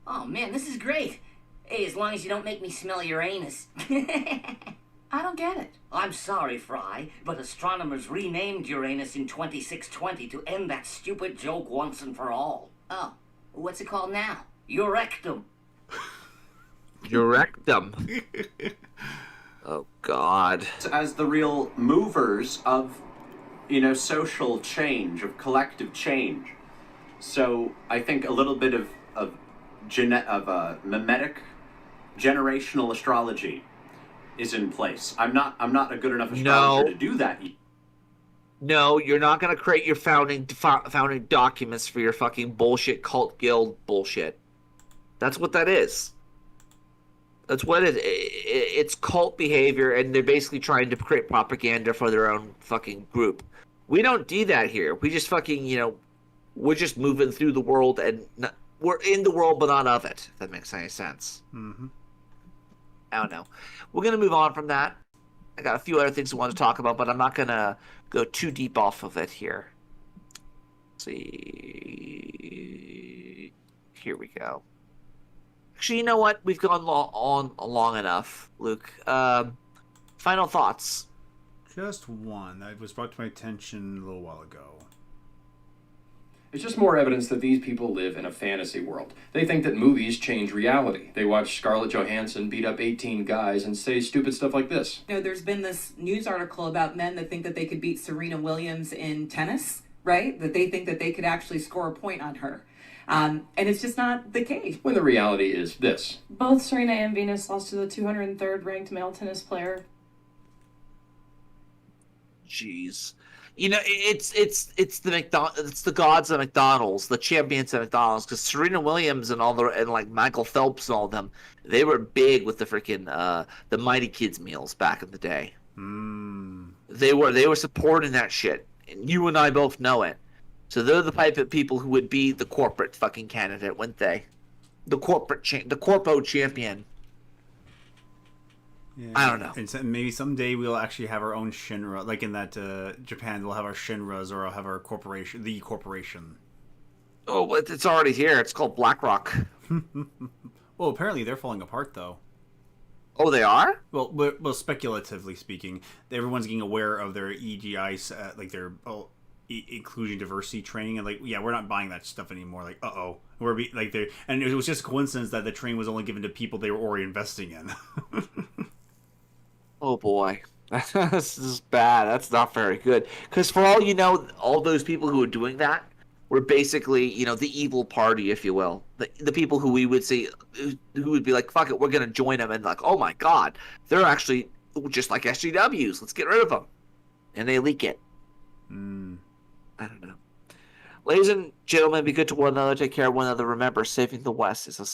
S16: Oh man, this is great. Hey, as long as you don't make me smell Uranus.
S11: I don't get it.
S16: I'm sorry, Fry, but astronomers renamed Uranus in 2620 to end that stupid joke once and for all. Oh, what's it called now? Urectum.
S2: Urectum. Oh, God.
S14: As the real movers of, social change, of collective change. So I think a little bit of mimetic generational astrology is in place. I'm not a good enough astrologer to do that.
S2: No, you're not going to create your founding documents for your fucking bullshit cult guild bullshit. That's what that is. That's what it is. It's cult behavior, and they're basically trying to create propaganda for their own fucking group. We don't do that here. We just fucking, we're just moving through the world, and we're in the world, but not of it, if that makes any sense.
S5: Mm-hmm.
S2: I don't know. We're going to move on from that. I got a few other things I want to talk about, but I'm not going to go too deep off of it here. Let's see. Here we go. Actually, you know what? We've gone on long enough, Luke. Final thoughts.
S5: Just one that was brought to my attention a little while ago.
S17: It's just more evidence that these people live in a fantasy world. They think that movies change reality. They watch Scarlett Johansson beat up 18 guys and say stupid stuff like this.
S18: There's been this news article about men that think that they could beat Serena Williams in tennis, right? That they think that they could actually score a point on her. And it's just not the case.
S17: When the reality is this.
S3: Both Serena and Venus lost to the 203rd ranked male tennis player.
S2: Jeez. It's the gods of McDonald's, the champions of McDonald's, because Serena Williams and like Michael Phelps and all of them, they were big with the freaking the Mighty Kids meals back in the day. They were supporting that shit, and you and I both know it. So they're the type of people who would be the corporate fucking candidate, wouldn't they? The corpo champion.
S5: Yeah.
S2: I don't know.
S5: And so maybe someday we'll actually have our own Shinra, like in that Japan, we'll have our Shinras or we'll have our corporation, the corporation.
S2: Oh, it's already here. It's called BlackRock.
S5: Well, apparently they're falling apart, though.
S2: Oh, they are?
S5: Well, speculatively speaking, everyone's getting aware of their EGI, like their inclusion diversity training, and like, yeah, we're not buying that stuff anymore. Like, and it was just a coincidence that the training was only given to people they were already investing in.
S2: Oh boy, this is bad. That's not very good. Because for all you know, all those people who are doing that were basically, the evil party, if you will. The people who we would say, who would be like, fuck it, we're going to join them. And like, oh my God, they're actually just like SJWs. Let's get rid of them. And they leak it. I don't know. Ladies and gentlemen, be good to one another. Take care of one another. Remember, saving the West is a